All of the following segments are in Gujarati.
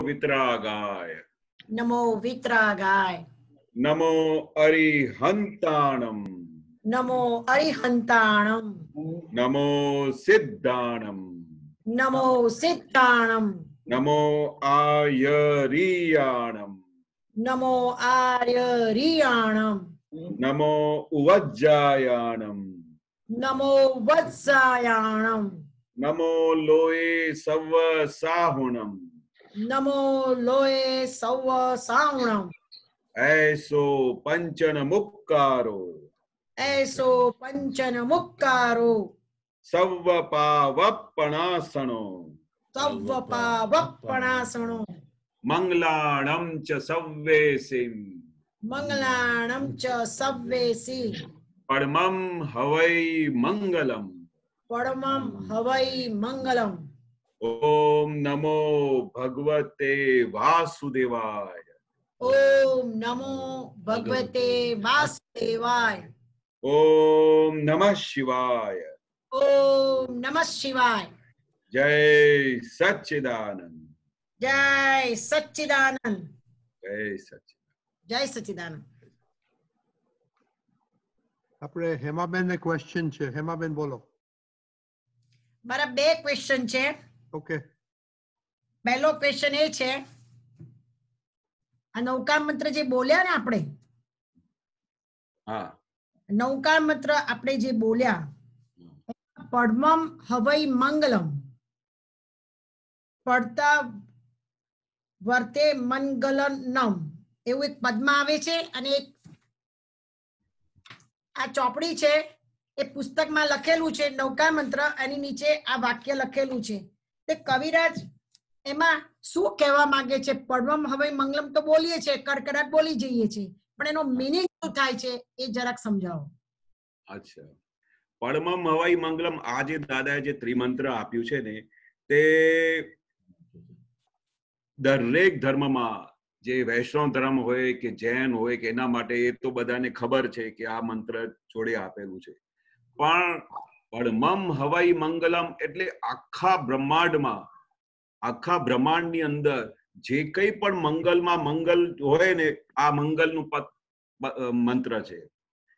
वितरागाय नमो वितरागाय नमो अरिहंताणम नमो अरिहंताणम नमो सिद्धाणम नमो सिद्धाणम नमो आयरियाणम नमो आर्यरियाणम नमो उवज्जायाणम नमो वत्सायाणम नमो लोये सवसाहुणम नमो लोये सव सावणम ऐसो पंचन मुक्कारो ऐसो पंचन मुक्कारो सव्वपावपणासनो सव्वपावपणासनो मंगलाणं च सव्वेसिं मंगलाणं च सव्वेसि परमं हवै मंगलम परमं हवै मंगलम। ओम नमो भगवते वासुदेवाय ओम नमो भगवते वासुदेवाय ओम नमः शिवाय ओम नमः शिवाय। जय सच्चिदानंद जय सच्चिदानंद जय सच्चिदानंद जय सच्चिदानंद। આપણે હેમાબેન ને ક્વેશ્ચન છે. હેમાબેન બોલો. મારા બે ક્વેશ્ચન છે. ઓકે. પહેલો ક્વેશ્ચન એ છે આ નૌકા મંત્ર જે બોલ્યા ને આપણે હા નૌકા મંત્ર આપણે જે બોલ્યા પડમમ હવઈ મંગલમ પડતા વર્તે મંગલનમ એવું એક પદમાં આવે છે અને એક આ ચોપડી છે એ પુસ્તકમાં લખેલું છે નૌકા મંત્ર એની नीचे આ વાક્ય લખેલું છે તે કવિરાજ એમાં શું કહેવા માંગે છે? પડમમ હવઈ મંગલમ તો બોલીએ છે કડકડાટ બોલી જઈએ છે પણ એનો મીનિંગ શું થાય છે એ જરાક સમજાવો. અચ્છા પડમમ હવાઈ મંગલમ આ જે દાદાએ જે ત્રિમંત્ર આપ્યું છે ને તે દરેક ધર્મમાં જે વૈષ્ણવ ધર્મ હોય કે જૈન હોય કે એના માટે એ તો બધાને ખબર છે કે આ મંત્ર જોડે આપેલું છે પણ પડમમ હવાઈ મંગલમ એટલે આખા બ્રહ્માંડની અંદર જે કંઈ પણ મંગલમાં મંગલ હોય ને આ મંગલનું મંત્ર છે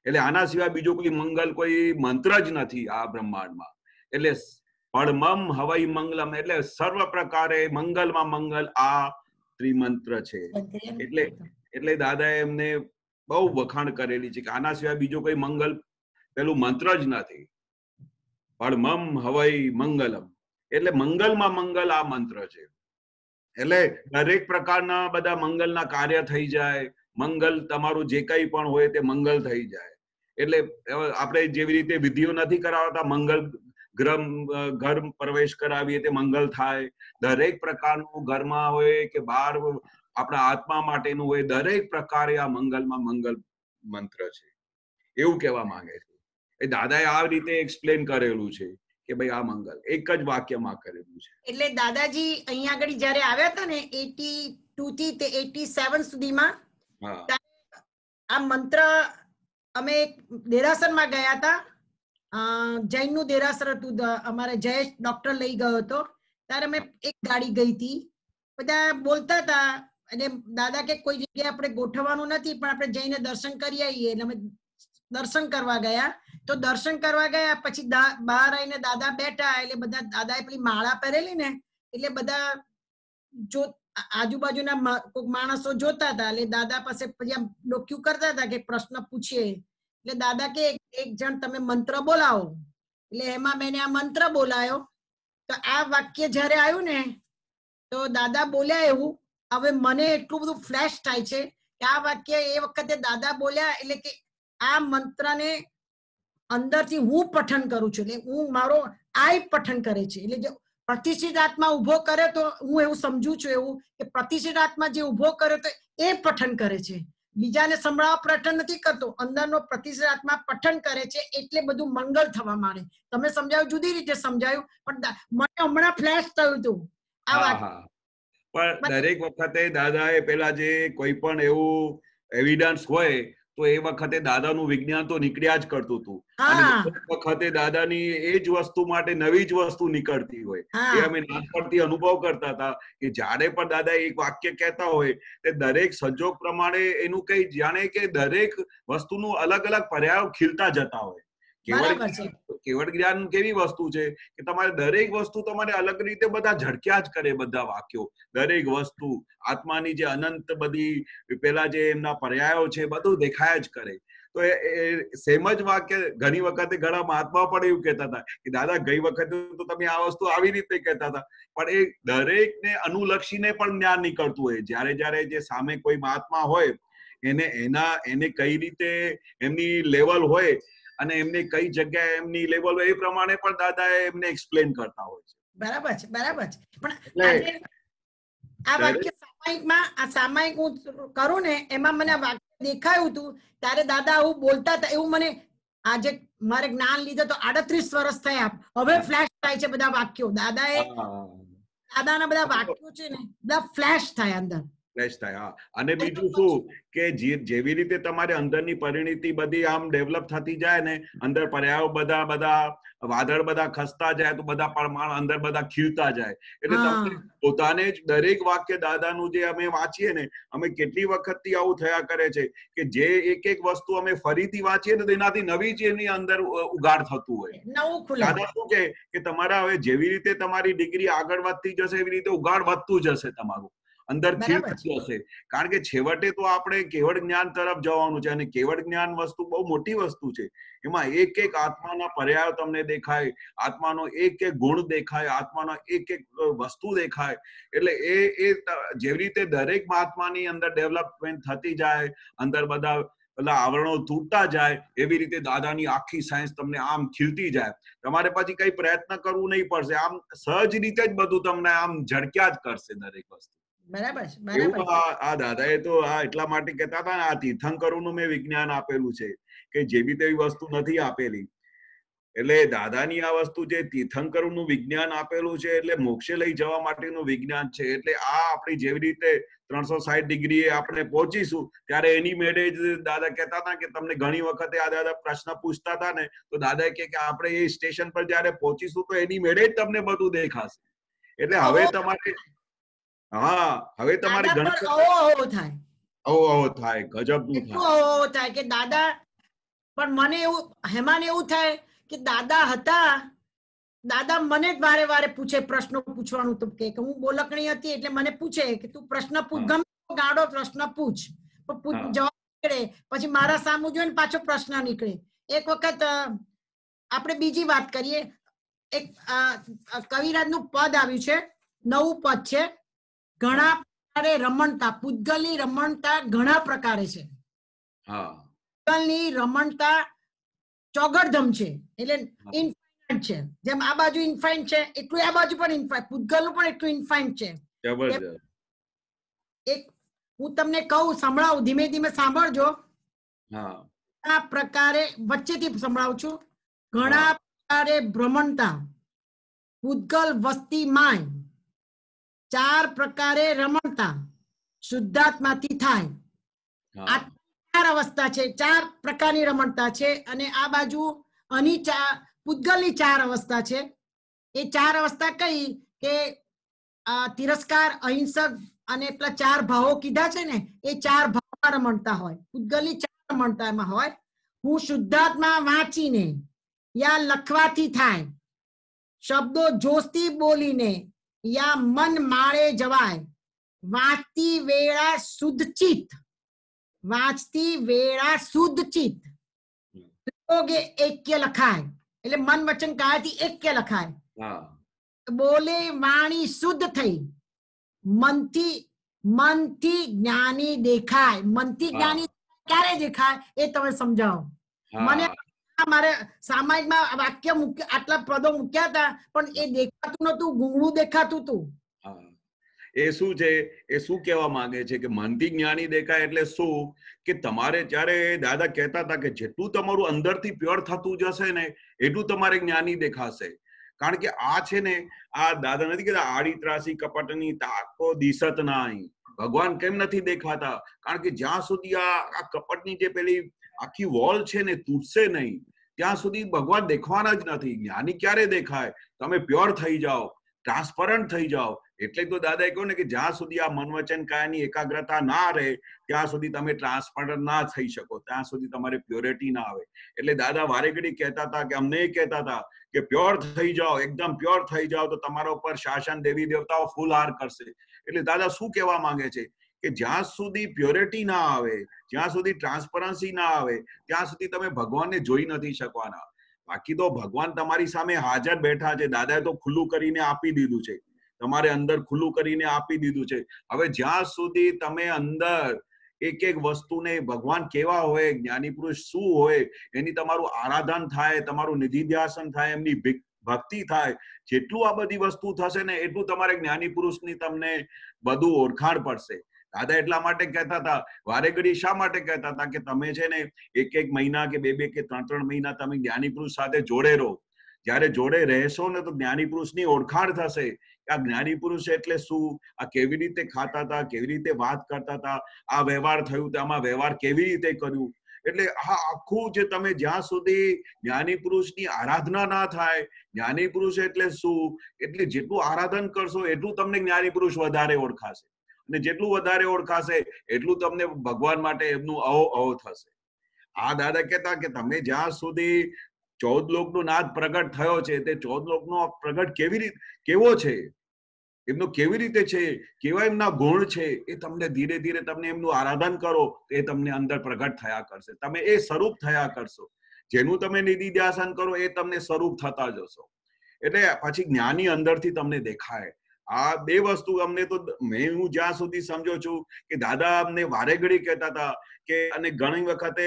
એટલે આના સિવાય બીજો કોઈ મંગલ કોઈ મંત્ર જ નથી આ બ્રહ્માંડમાં. એટલે પડમમ હવાઈ મંગલમ એટલે સર્વ પ્રકારે મંગલમાં મંગલ આ ત્રિમંત્ર છે. એટલે દાદાએ એમને બહુ વખાણ કરેલી છે કે આના સિવાય બીજો કોઈ મંગલ પેલું મંત્ર જ નથી. પડમમ હવાઈ મંગલમ એટલે મંગલમાં મંગલ આ મંત્ર છે. એટલે દરેક પ્રકારના બધા મંગલના કાર્ય થઈ જાય મંગલ તમારું જે કંઈ પણ હોય તે મંગલ થઈ જાય. એટલે આપણે જેવી રીતે વિધિઓ નથી કરાવતા મંગલ ઘર પ્રવેશ કરાવીએ તે મંગલ થાય. દરેક પ્રકારનું ઘરમાં હોય કે બહાર આપણા આત્મા માટેનું હોય દરેક પ્રકારે આ મંગલમાં મંગલ મંત્ર છે એવું કહેવા માંગે છે. એ દાદાએ આ રીતે એક્સપ્લેન કરેલું છે કે ભાઈ આ મંગલ એક જ વાક્યમાં કરેલું છે. એટલે દાદાજી અહીંયા આગળ જ્યારે આવ્યા હતા ને 82 થી 87 સુધીમાં આ મંત્ર અમે દેરાસરમાં ગયા હતા. જૈનનું દેરાસર હતું અમારે જયેશ ડોક્ટર લઈ ગયો હતો ત્યારે અમે એક ગાડી ગઈ હતી બધા બોલતા હતા અને દાદા કે કોઈ જગ્યાએ આપણે ગોઠવવાનું નથી પણ આપણે જઈને દર્શન કરી આવીએ એટલે અમે દર્શન કરવા ગયા. તો દર્શન કરવા ગયા પછી બહાર આવીને દાદા બેઠા એટલે બધા દાદાએ પેલી માળા પહેરેલી ને એટલે બધા જો આજુબાજુના માણસો જોતા હતા એટલે દાદા પાસે પછી આમ ડોક્યું કરતા હતા કે પ્રશ્ન પૂછીએ એટલે દાદા કે એક જણ તમે મંત્ર બોલાવો એટલે એમાં મેં આ મંત્ર બોલાયો તો આ વાક્ય જ્યારે આવ્યું ને તો દાદા બોલ્યા એવું હવે મને એટલું બધું ફ્લેશ થાય છે કે આ વાક્ય એ વખતે દાદા બોલ્યા એટલે કે આ મંત્રને અંદરથી હું પઠન કરું છું એટલે હું મારો આય પઠન કરે છે એટલે જો પ્રતિષ્ઠિત આત્મા ઉભો કરે તો હું એવું સમજુ છું એવું કે પ્રતિષ્ઠિત આત્મા જે ઉભો કરે તો એ પઠન કરે છે બીજાને સંભળાવવા પઠન નથી કરતો અંદરનો પ્રતિષ્ઠિત આત્મા પઠન કરે છે એટલે બધું મંગલ થવા માંડે. તમે સમજાવ્યું જુદી રીતે સમજાયું પણ મને હમણાં ફ્લેશ થયું હતું આ વાત. પણ દરેક વખતે દાદાએ પેલા જે કોઈ પણ એવું એવિડન્સ હોય તો એ વખતે દાદાનું વિજ્ઞાન તો નીકળ્યા જ કરતું હતું અને હા દરેક વખતે દાદાની એ જ વસ્તુ માટે નવી જ વસ્તુ નીકળતી હોય. એ હા અમે નાનપણથી અનુભવ કરતા હતા કે જ્યારે પણ દાદા એક વાક્ય કહેતા હોય તે દરેક સંજોગ પ્રમાણે એનું કઈ જાણે કે દરેક વસ્તુનું અલગ અલગ પર્યાયો ખીલતા જતા હોય. બરાબર છે. કેવળ જ્ઞાન કેવી વસ્તુ છે કે તમારે દરેક વસ્તુ તમારે અલગ રીતે બધા ઝડક્યા જ કરે, બધા વાક્યો, દરેક વસ્તુ આત્માની જે અનંત બધી પેલા જે એમના પર્યાયો છે બધું દેખાયા જ કરે. તો એ સેમ જ વાક્ય ઘણી વખતે ઘણા મહાત્મા પણ એવું કહેતા હતા કે દાદા ગઈ વખતે તો તમે આ વસ્તુ આવી રીતે કહેતા હતા, પણ એ દરેકને અનુલક્ષીને પણ જ્ઞાન નીકળતું હોય. જ્યારે જ્યારે જે સામે કોઈ મહાત્મા હોય એને કઈ રીતે એમની લેવલ હોય અને એમને કઈ જગ્યાએ એમની લેવલ હોય એ પ્રમાણે પણ દાદા એમને એક્સપ્લેન કરતા હોય છે. બરાબર છે, બરાબર છે. પણ આજે આ વાક્ય સામાયિક હું કરું ને એમાં મને આ વાક્ય દેખાયું હતું ત્યારે દાદા આવું બોલતા હતા એવું મને આજે મારે જ્ઞાન લીધે તો 38 વર્ષ થયા, હવે ફ્લેશ થાય છે બધા વાક્યો. દાદાના બધા વાક્યો છે ને બધા ફ્લેશ થાય અંદર. ફ્લેશ થાય. હા, અને બીજું શું કે જેવી રીતે તમારે અંદરની પરિણીતિ બધી આમ ડેવલપ થતી જાય ને, અંદર પર્યાયો બધા વાદળ બધા ખસતા જાય તો બધા પરમાણુ અંદર બધા ખીલતા જાય. એટલે તમને પોતાને જ દરેક વાક્ય દાદાનું જે અમે વાંચીએ ને, અમે કેટલી વખતથી આવું થયા કરે છે કે જે એક વસ્તુ અમે ફરીથી વાંચીએ ને તેનાથી નવી જ એની અંદર ઉગાડ થતું હોય. દાદા શું કે તમારા હવે જેવી રીતે તમારી ડિગ્રી આગળ વધતી જશે એવી રીતે ઉગાડ વધતું જશે, તમારું અંદર ખીલતું જશે. કારણ કે છેવટે તો આપણે કેવળ જ્ઞાન તરફ જવાનું છે અને કેવળ જ્ઞાન વસ્તુ બહુ મોટી વસ્તુ છે. એમાં એક આત્માના પર્યાયો તમને દેખાય, આત્માનો એક ગુણ દેખાય, આત્માનો એક વસ્તુ દેખાય. એટલે એ જેવી રીતે દરેક મહાત્માની અંદર ડેવલપમેન્ટ થતી જાય, અંદર બધા આવરણો તૂટતા જાય, એવી રીતે દાદાની આખી સાયન્સ તમને આમ ખીલતી જાય. તમારે પછી કઈ પ્રયત્ન કરવું નહીં પડશે, આમ સહજ રીતે જ બધું તમને આમ ઝડક્યા જ કરશે દરેક વસ્તુ. એવું આ દાદાએ તો આ એટલા માટે કહેતા હતા ને, આ તીર્થંકરોનું મેં વિજ્ઞાન આપેલું છે કે જેવી તેવી વસ્તુ નથી આપેલી. એટલે દાદાની આ વસ્તુ જે તીર્થંકરોનું વિજ્ઞાન આપેલું છે એટલે મોક્ષે લઈ જવા માટેનું વિજ્ઞાન છે. એટલે આ આપણી જેવી રીતે 360 ડિગ્રીએ આપણે પહોંચીશું ત્યારે એની મેળે જ દાદા કહેતા હતા કે તમને ઘણી વખતે આ દાદા પ્રશ્ન પૂછતા હતા ને તો દાદા કે આપણે એ સ્ટેશન પર જયારે પહોંચીશું તો એની મેળે જ તમને બધું દેખાશે. એટલે હવે તમારે હવે તમારે થાય ગજબનું થાય કે દાદા પણ મને એવું હેમાને એવું થાય કે દાદા હતા, દાદા મને જ વારે વારે પૂછે, પ્રશ્નો પૂછવાનું તો કે હું બોલકણી હતી એટલે મને પૂછે કે તું પ્રશ્ન પૂછ, ગમે ગાડો પ્રશ્ન પૂછ, જવાબ નીકળે પછી મારા સામું જોઈને પાછો પ્રશ્ન નીકળે. એક વખત આપણે બીજી વાત કરીએ, એક કવિરાજનું પદ આવ્યું છે, નવું પદ છે, ઘણા પ્રકારે રમણતા, પૂતગલની રમણતા ઘણા પ્રકારે છે. પૂતગલની રમણતા ચોગડધમ છે, એટલે ઇન્ફાઇનાઇટ છે. જેમ આ બાજુ ઇન્ફાઇન છે એટલું આ બાજુ પણ ઇન્ફાઇન, પૂતગલનું પણ એટલું ઇન્ફાઇન છે. એક હું તમને કહું, સંભળાવું, ધીમે ધીમે સાંભળજો. આ પ્રકારે વચ્ચેથી સંભળાવું છું. ઘણા પ્રકારે ભ્રમણતા, પૂતગલ વસ્તી માય, 4 પ્રકારે રમણતા શુદ્ધાત્માથી થાય. આ 4 અવસ્થા છે, 4 પ્રકારની રમણતા છે. અને આ બાજુ આની પૂતગલની 4 અવસ્થા છે. એ 4 અવસ્થા કઈ કે તિરસ્કાર, અહિંસક અને પેલા 4 ભાવો કીધા છે ને, એ 4 ભાવમાં રમણતા હોય. પૂતગલની 4 રમણતા એમાં હોય. હું શુદ્ધાત્મા વાંચીને યા લખવાથી થાય, શબ્દો જોશથી બોલીને યા મન માળે જવાય, વાંચતી વેળા શુદ્ધ ચિત્ત, વાંચતી વેળા શુદ્ધ ચિત્ત, એક્ય લખાય, એટલે મન વચન કાયાથી એક્ય લખાય. બોલે વાણી શુદ્ધ થઈ, મનથી જ્ઞાની દેખાય. મનથી જ્ઞાની ક્યારે દેખાય એ તમે સમજાવો મને. મારે સામાયિકમાં વાક્ય આટલા પદો મૂક્યા હતા પણ એ દેખાતું નતું, ગુંગળું દેખાતું હતું. એ શું છે, એ શું કહેવા માંગે છે કે મનથી જ્ઞાની દેખાય એટલે શું કે તમારે જ્યારે દાદા કહેતા હતા કે જેટલું તમારું અંદરથી પ્યોર થતું જશે ને એટલું તમારે જ્ઞાની દેખાશે. કારણ કે આ છે ને, આ દાદા નથી કહેતા આડી ત્રાસી કપટની તાકો દિશત નાઈ, ભગવાન કેમ નથી દેખાતા? કારણ કે જ્યાં સુધી આ કપટની જે પેલી આખી વોલ છે ને તૂટશે નહીં ત્યાં સુધી ભગવાન દેખવાના જ નથી. જ્ઞાની ક્યારે દેખાય? તમે પ્યોર થઈ જાઓ, ટ્રાન્સપરન્ટ થઈ જાઓ. એટલે તો દાદાએ કહ્યું ને કે જ્યાં સુધી આ મન વચન કાયાની એકાગ્રતા ના રહે ત્યાં સુધી તમે ટ્રાન્સપરન્ટ ના થઈ શકો, ત્યાં સુધી તમારે પ્યોરિટી ના આવે. એટલે દાદા વારે ઘડી કહેતા હતા કે અમને કહેતા હતા કે પ્યોર થઈ જાઓ, એકદમ પ્યોર થઈ જાઓ તો તમારા ઉપર શાસન દેવી દેવતાઓ ફૂલહાર કરશે. એટલે દાદા શું કહેવા માંગે છે કે જ્યાં સુધી પ્યોરિટી ના આવે, જ્યાં સુધી ટ્રાન્સપરન્સી ના આવે ત્યાં સુધી તમે ભગવાનને જોઈ નથી શકવાના. બાકી તો ભગવાન તમારી સામે હાજર બેઠા છે. દાદાએ તો ખુલ્લું કરીને આપી દીધું છે, તમારે અંદર ખુલ્લું કરીને આપી દીધું છે. હવે જ્યાં સુધી તમે અંદર એક એક વસ્તુને ભગવાન કેવા હોય, જ્ઞાની પુરુષ શું હોય એની તમારું આરાધન થાય, તમારું નિધિધ્યાસન થાય, એમની ભક્તિ થાય, જેટલું આ બધી વસ્તુ થશે ને એટલું તમારે જ્ઞાની પુરુષની તમને બધું ઓળખાણ પડશે. દાદા એટલા માટે કહેતા હતા, વારે ઘડી શા માટે કહેતા હતા કે તમે છે ને એક મહિના કે બે કે ત્રણ મહિના તમે જ્ઞાની પુરુષ સાથે જોડે રહો. જયારે જોડે રહેશો ને તો જ્ઞાની પુરુષની ઓળખાણ થશે. આ જ્ઞાની પુરુષ એટલે શું, આ કેવી રીતે ખાતા હતા, કેવી રીતે વાત કરતા હતા, આ વ્યવહાર થયું આમાં વ્યવહાર કેવી રીતે કર્યું. એટલે આ આખું જે તમે જ્યાં સુધી જ્ઞાની પુરુષની આરાધના ના થાય, જ્ઞાની પુરુષ એટલે શું, એટલે જેટલું આરાધન કરશો એટલું તમને જ્ઞાની પુરુષ વધારે ઓળખાશે, અને જેટલું વધારે ઓળખાશે એટલું તમને ભગવાન માટે એમનું અહો થશે. આ દાદા કહેતા કે તમે જ્યાં સુધી 14 લોકનો નાદ પ્રગટ થયો છે તે 14 લોકનો પ્રગટ કેવો છે, એમનો કેવી રીતે છે, કેવા એમના ગુણ છે, એ તમને ધીરે ધીરે તમને એમનું આરાધન કરો એ તમને અંદર પ્રગટ થયા કરશે. તમે એ સ્વરૂપ થયા કરશો. જેનું તમે નિધિધ્યાસન કરો એ તમને સ્વરૂપ થતા જશો. એટલે પછી જ્ઞાની અંદરથી તમને દેખાય. આ બે વસ્તુ અમને તો હું જ્યાં સુધી સમજો છું કે દાદા અમને વારે ઘડી કહેતા હતા કે, અને ઘણી વખતે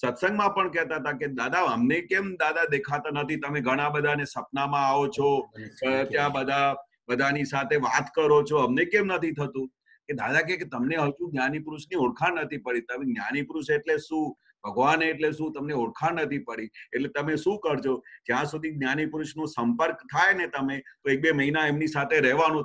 સત્સંગમાં પણ કહેતા હતા કે દાદા અમને કેમ દાદા દેખાતા નથી? તમે ઘણા બધાને સપનામાં આવો છો, ત્યાં બધાની સાથે વાત કરો છો, અમને કેમ નથી થતું? કે દાદા કે તમને હજુ જ્ઞાની પુરુષની ઓળખાણ નથી પડી. તમે જ્ઞાની પુરુષ એટલે શું, ભગવાન એટલે શું, તમને ઓળખાણ નથી પડી. એટલે તમે શું કરજો, જ્યાં સુધી જ્ઞાની પુરુષનો સંપર્ક થાય ને તમે તો 1-2 મહિના એમની સાથે રહેવાનું.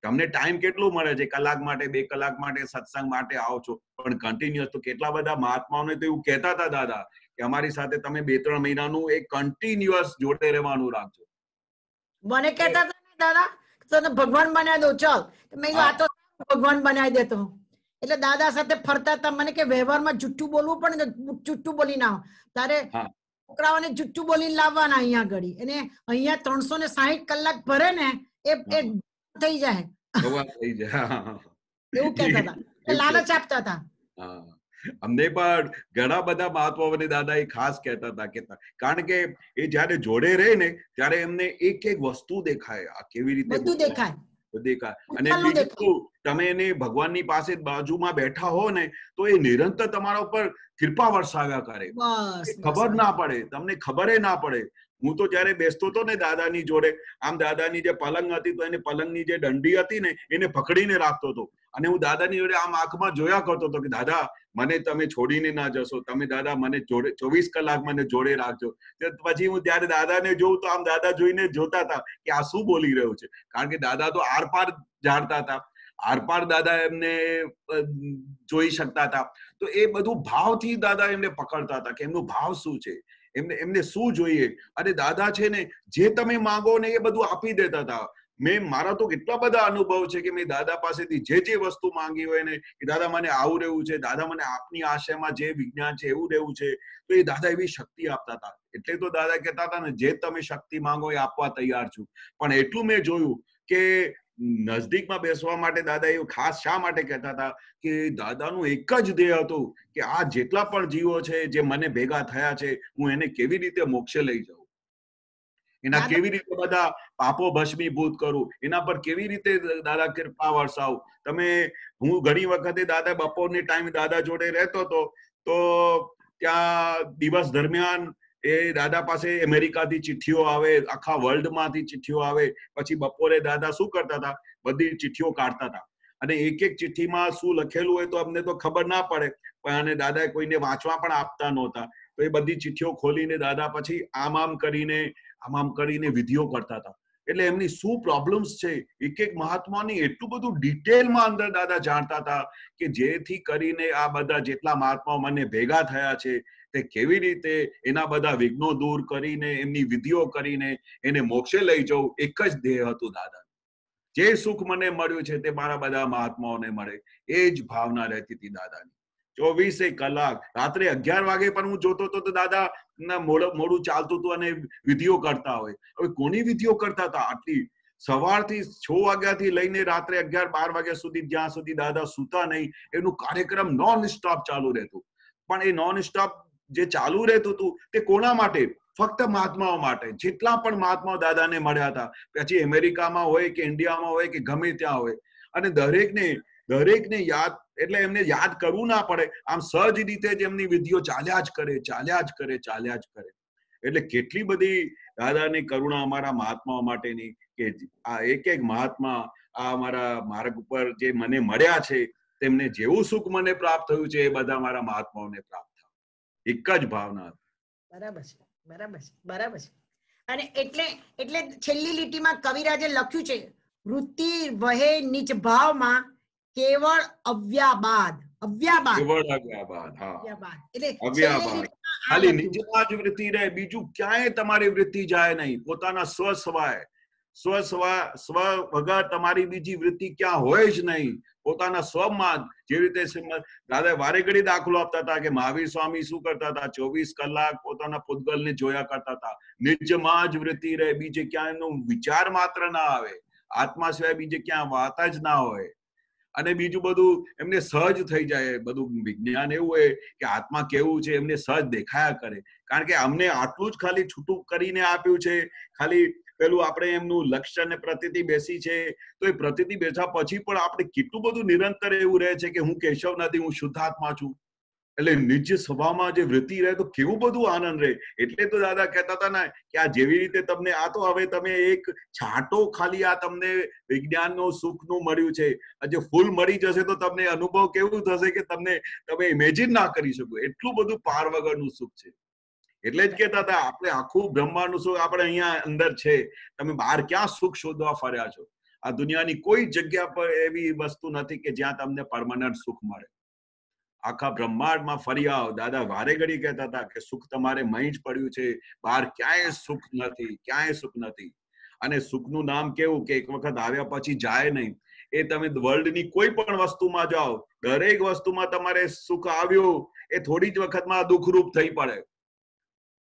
તમને ટાઈમ કેટલું મળે છે? કલાક માટે, 2 કલાક માટે સત્સંગ માટે આવો છો, પણ કન્ટિન્યુઅસ તો કેટલા બધા મહાત્માઓને તો એવું કહેતા હતા દાદા કે અમારી સાથે તમે 2-3 મહિનાનું એક કન્ટિન્યુઅસ જોડે રહેવાનું રાખજો. મને કહેતા હતા ને દાદા તને ભગવાન બનાવી દો, ચાલ. મેં આ તો ભગવાન બનાવી દેતો. એટલે દાદા સાથે ફરતા હતા. મને કે વ્યવહારમાં જુઠ્ઠું બોલવું પડે ને, જુઠ્ઠું બોલી ના તારે છોકરાઓને જુઠ્ઠું બોલીને લાવવાના અહીંયા આગળ. અને અહીંયા 360 કલાક ભરે ને એ થઈ જાય એવું કહેતા હતા, લાલચ આપતા હતા. અમને પણ ઘણા બધા મહાત્માઓને દાદા એ ખાસ કહેતા હતા, કારણ કે એ જયારે જોડે રહે ને ત્યારે એમને એક એક વસ્તુ દેખાય, આ કેવી રીતે બધું દેખાય. અને બીજું તમે એને ભગવાનની પાસે બાજુમાં બેઠા હો ને તો એ નિરંતર તમારા ઉપર કૃપા વરસાવ્યા કરે, ખબર ના પડે, તમને ખબર ના પડે. હું તો જયારે બેસતો હતો ને દાદાની જોડે, આમ દાદાની જે પલંગ હતી તો એને પલંગની જે દંડી હતી ને એને પકડીને રાખતો હતો, અને હું દાદાની જોડે આમ આંખમાં જોયા કરતો હતો કે દાદા મને તમે છોડીને ના જશો, તમે દાદા મને જોડે 24 કલાક મને જોડે રાખજો. પછી હું ત્યારે દાદાને જોઉં તો આમ દાદા જોઈને જોતા હતા કે આ શું બોલી રહ્યું છે, કારણ કે દાદા તો આરપાર જાણતા હતા, આરપાર દાદા એમને જોઈ શકતા હતા. તો એ બધું ભાવથી દાદા એમને પકડતા હતા કે એમનો ભાવ શું છે, એમને શું જોઈએ. અને દાદા છે ને જે તમે માંગો ને એ બધું આપી દેતા હતા. મારા તો કેટલા બધા અનુભવ છે કે મેં દાદા પાસેથી જે વસ્તુ માંગી હોય ને કે દાદા મને આવું રહેવું છે, દાદા મને આપની આશયમાં જે વિજ્ઞાન છે એવું રહેવું છે, તો એ દાદા એવી શક્તિ આપતા હતા. એટલે તો દાદા કહેતા હતા ને જે તમે શક્તિ માંગો એ આપવા તૈયાર છું. પણ એટલું મેં જોયું કે નજદીકમાં બેસવા માટે દાદા એવું ખાસ શા માટે કહેતા હતા કે દાદાનું એક જ ધ્યેય હતું કે આ જેટલા પણ જીવો છે જે મને ભેગા થયા છે હું એને કેવી રીતે મોક્ષે લઈ જાઉં, એના કેવી રીતે બધા પાપો ભસ્મીભૂત કરું, એના પર કેવી રીતે દાદા કૃપા વરસાવું. હું ઘણી વખતે દાદા બપોરની ટાઈમ દાદા જોડે રહેતો હતો તો ત્યાં દિવસ દરમિયાન એ દાદા પાસે અમેરિકાથી ચિઠ્ઠીઓ આવે, આખા વર્લ્ડ માંથી ચિઠ્ઠીઓ આવે. પછી બપોરે દાદા શું કરતા હતા, બધી ચિઠ્ઠીઓ કાઢતા હતા, અને એક એક ચિઠ્ઠીમાં શું લખેલું હોય તો અમને તો ખબર ના પડે, પણ દાદા કોઈને વાંચવા પણ આપતા નહોતા. તો એ બધી ચિઠ્ઠીઓ ખોલીને દાદા પછી આમ આમ કરીને વિધિઓ કરતા હતા. એટલે એમની શું પ્રોબ્લેમ્સ છે, એક એક મહાત્માની એટલું બધું ડિટેલમાં અંદર દાદા જાણતા હતા કે જેથી કરીને આ બધા જેટલા મહાત્માઓ મને ભેગા થયા છે તે કેવી રીતે એના બધા વિઘ્નો દૂર કરીને એમની વિધિઓ કરીને એને મોક્ષે લઈ જવું, એક જ ધ્યેય હતું દાદા. જે સુખ મને મળ્યું છે તે મારા બધા મહાત્માઓને મળે, એ જ ભાવના રહેતી હતી દાદાની. 24 કલાક રાત્રે 11 વાગે પણ હું જોતો હતો તો દાદા મોડું ચાલતું હતું અને વિધિઓ કરતા હોય. હવે કોની વિધિઓ કરતા હતા આટલી સવારથી 6 વાગ્યાથી લઈને રાત્રે 11-12 વાગ્યા સુધી, જ્યાં સુધી દાદા સૂતા નહીં, એનું કાર્યક્રમ નોન સ્ટોપ ચાલુ રહેતું. પણ એ નોન સ્ટોપ જે ચાલુ રહેતું હતું તે કોના માટે? ફક્ત મહાત્માઓ માટે. જેટલા પણ મહાત્માઓ દાદાને મળ્યા હતા, પછી અમેરિકામાં હોય કે ઇન્ડિયામાં હોય કે ગમે ત્યાં હોય, અને દરેકને યાદ, એટલે એમને યાદ કરવું ના પડે, આમ સહજ રીતે જ એમની વિધિઓ ચાલ્યા જ કરે. એટલે કેટલી બધી દાદાની કરુણા અમારા મહાત્માઓ માટેની કે આ એક એક મહાત્મા આ અમારા માર્ગ ઉપર જે મને મળ્યા છે, તેમને જેવું સુખ મને પ્રાપ્ત થયું છે એ બધા મારા મહાત્માઓને પ્રાપ્ત થયું. એક જ ભાવના. બરાબર છે. અને એટલે છેલ્લી લીટીમાં કવિરાજે લખ્યું છે, વૃત્તિ વહે નિજ ભાવમાં કેવળ અવ્યાબાદ. ખાલી નિજમાં જ વૃત્તિ રહે, બીજું ક્યાંય તમારી વૃત્તિ જાય નહીં. પોતાના સ્વ વગર તમારી બીજી વૃત્તિ ક્યાં હોય જ નહીં. પોતાના સ્વમાં, જેવી રીતે દાદા વારે ઘડી દાખલો આપતા હતા કે મહાવીર સ્વામી શું કરતા હતા, 24 કલાક પોતાના પૂતગલને જોયા કરતા હતા. નિજમાં જ વૃત્તિ રહે, બીજે ક્યાંય વિચાર માત્ર ના આવે, આત્મા સિવાય બીજે ક્યાં વાત જ ના હોય. અને બીજું બધું એમને સહજ થઈ જાય. બધું વિજ્ઞાન એવું હોય કે આત્મા કેવું છે એમને સહજ દેખાયા કરે. કારણ કે અમને આટલું જ ખાલી છૂટું કરીને આપ્યું છે. ખાલી પેલું આપણે એમનું લક્ષ્ય અને પ્રતિતિ બેસી છે, તો એ પ્રતિતિ બેસા પછી પણ આપણે કેટલું બધું નિરંતર એવું રહે છે કે હું કેશવ નથી, હું શુદ્ધાત્મા છું. એટલે નિજ સ્વભાવમાં જે વૃત્તિ રહે તો કેવું બધું આનંદ રહે. એટલે તો દાદા કહેતા હતા ને કે આ જેવી રીતે તમને આ તો હવે તમે એક છાંટો ખાલી આ તમને વિજ્ઞાનનું સુખનું મળ્યું છે, આજે ફૂલ મળી જશે તો તમને અનુભવ કેવું થશે કે તમે ઇમેજિન ના કરી શકો, એટલું બધું પાર વગરનું સુખ છે. એટલે જ કહેતા હતા આપણે આખું બ્રહ્માંડનું સુખ આપણે અહીંયા અંદર છે, તમે બહાર ક્યાં સુખ શોધવા ફર્યા છો? આ દુનિયાની કોઈ જગ્યા પર એવી વસ્તુ નથી કે જ્યાં તમને પરમનન્ટ સુખ મળે. આખા બ્રહ્માંડમાં ફરી આવો. દાદા વારે ઘડી કહેતા હતા કે સુખ તમારે મહી જ પડ્યું છે, બહાર ક્યાંય સુખ નથી. અને સુખનું નામ કેવું કે એક વખત આવ્યા પછી જાય નહીં. એ તમે વર્લ્ડની કોઈ પણ વસ્તુમાં જાઓ, દરેક વસ્તુમાં તમારે સુખ આવ્યું એ થોડી જ વખતમાં દુઃખરૂપ થઈ પડે.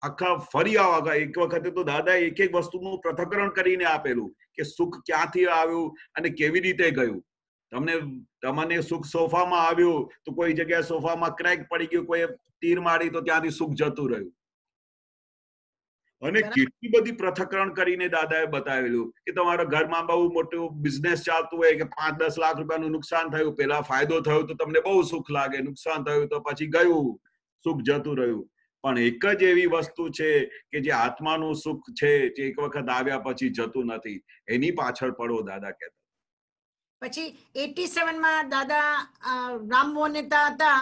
આખા ફરી આવા એક વખતે તો દાદા એક એક વસ્તુનું પૃથ્થકરણ કરીને આપેલું કે સુખ ક્યાંથી આવ્યું અને કેવી રીતે ગયું. તમને સુખ સોફામાં આવ્યું તો કોઈ જગ્યાએ સોફામાં ક્રેક પડી ગયું, કોઈ તીર મારી તો ત્યાંથી સુખ જતું રહ્યું. અને કેટલી બધી પૃથ્થકરણ કરીને દાદાએ બતાવેલું કે તમારા ઘરમાં બહુ મોટું બિઝનેસ ચાલતું હોય કે 5-10 લાખ રૂપિયાનું નુકસાન થયું, પેલા ફાયદો થયો તો તમને બહુ સુખ લાગે, નુકસાન થયું તો પછી ગયું, સુખ જતું રહ્યું. પણ એક જ એવી વસ્તુ છે કે જે આત્માનું સુખ છે, જે એક વખત આવ્યા પછી જતું નથી. એની પાછળ પડો, દાદા કહેતા. પછી 87માં દાદા રામમોહન હતા,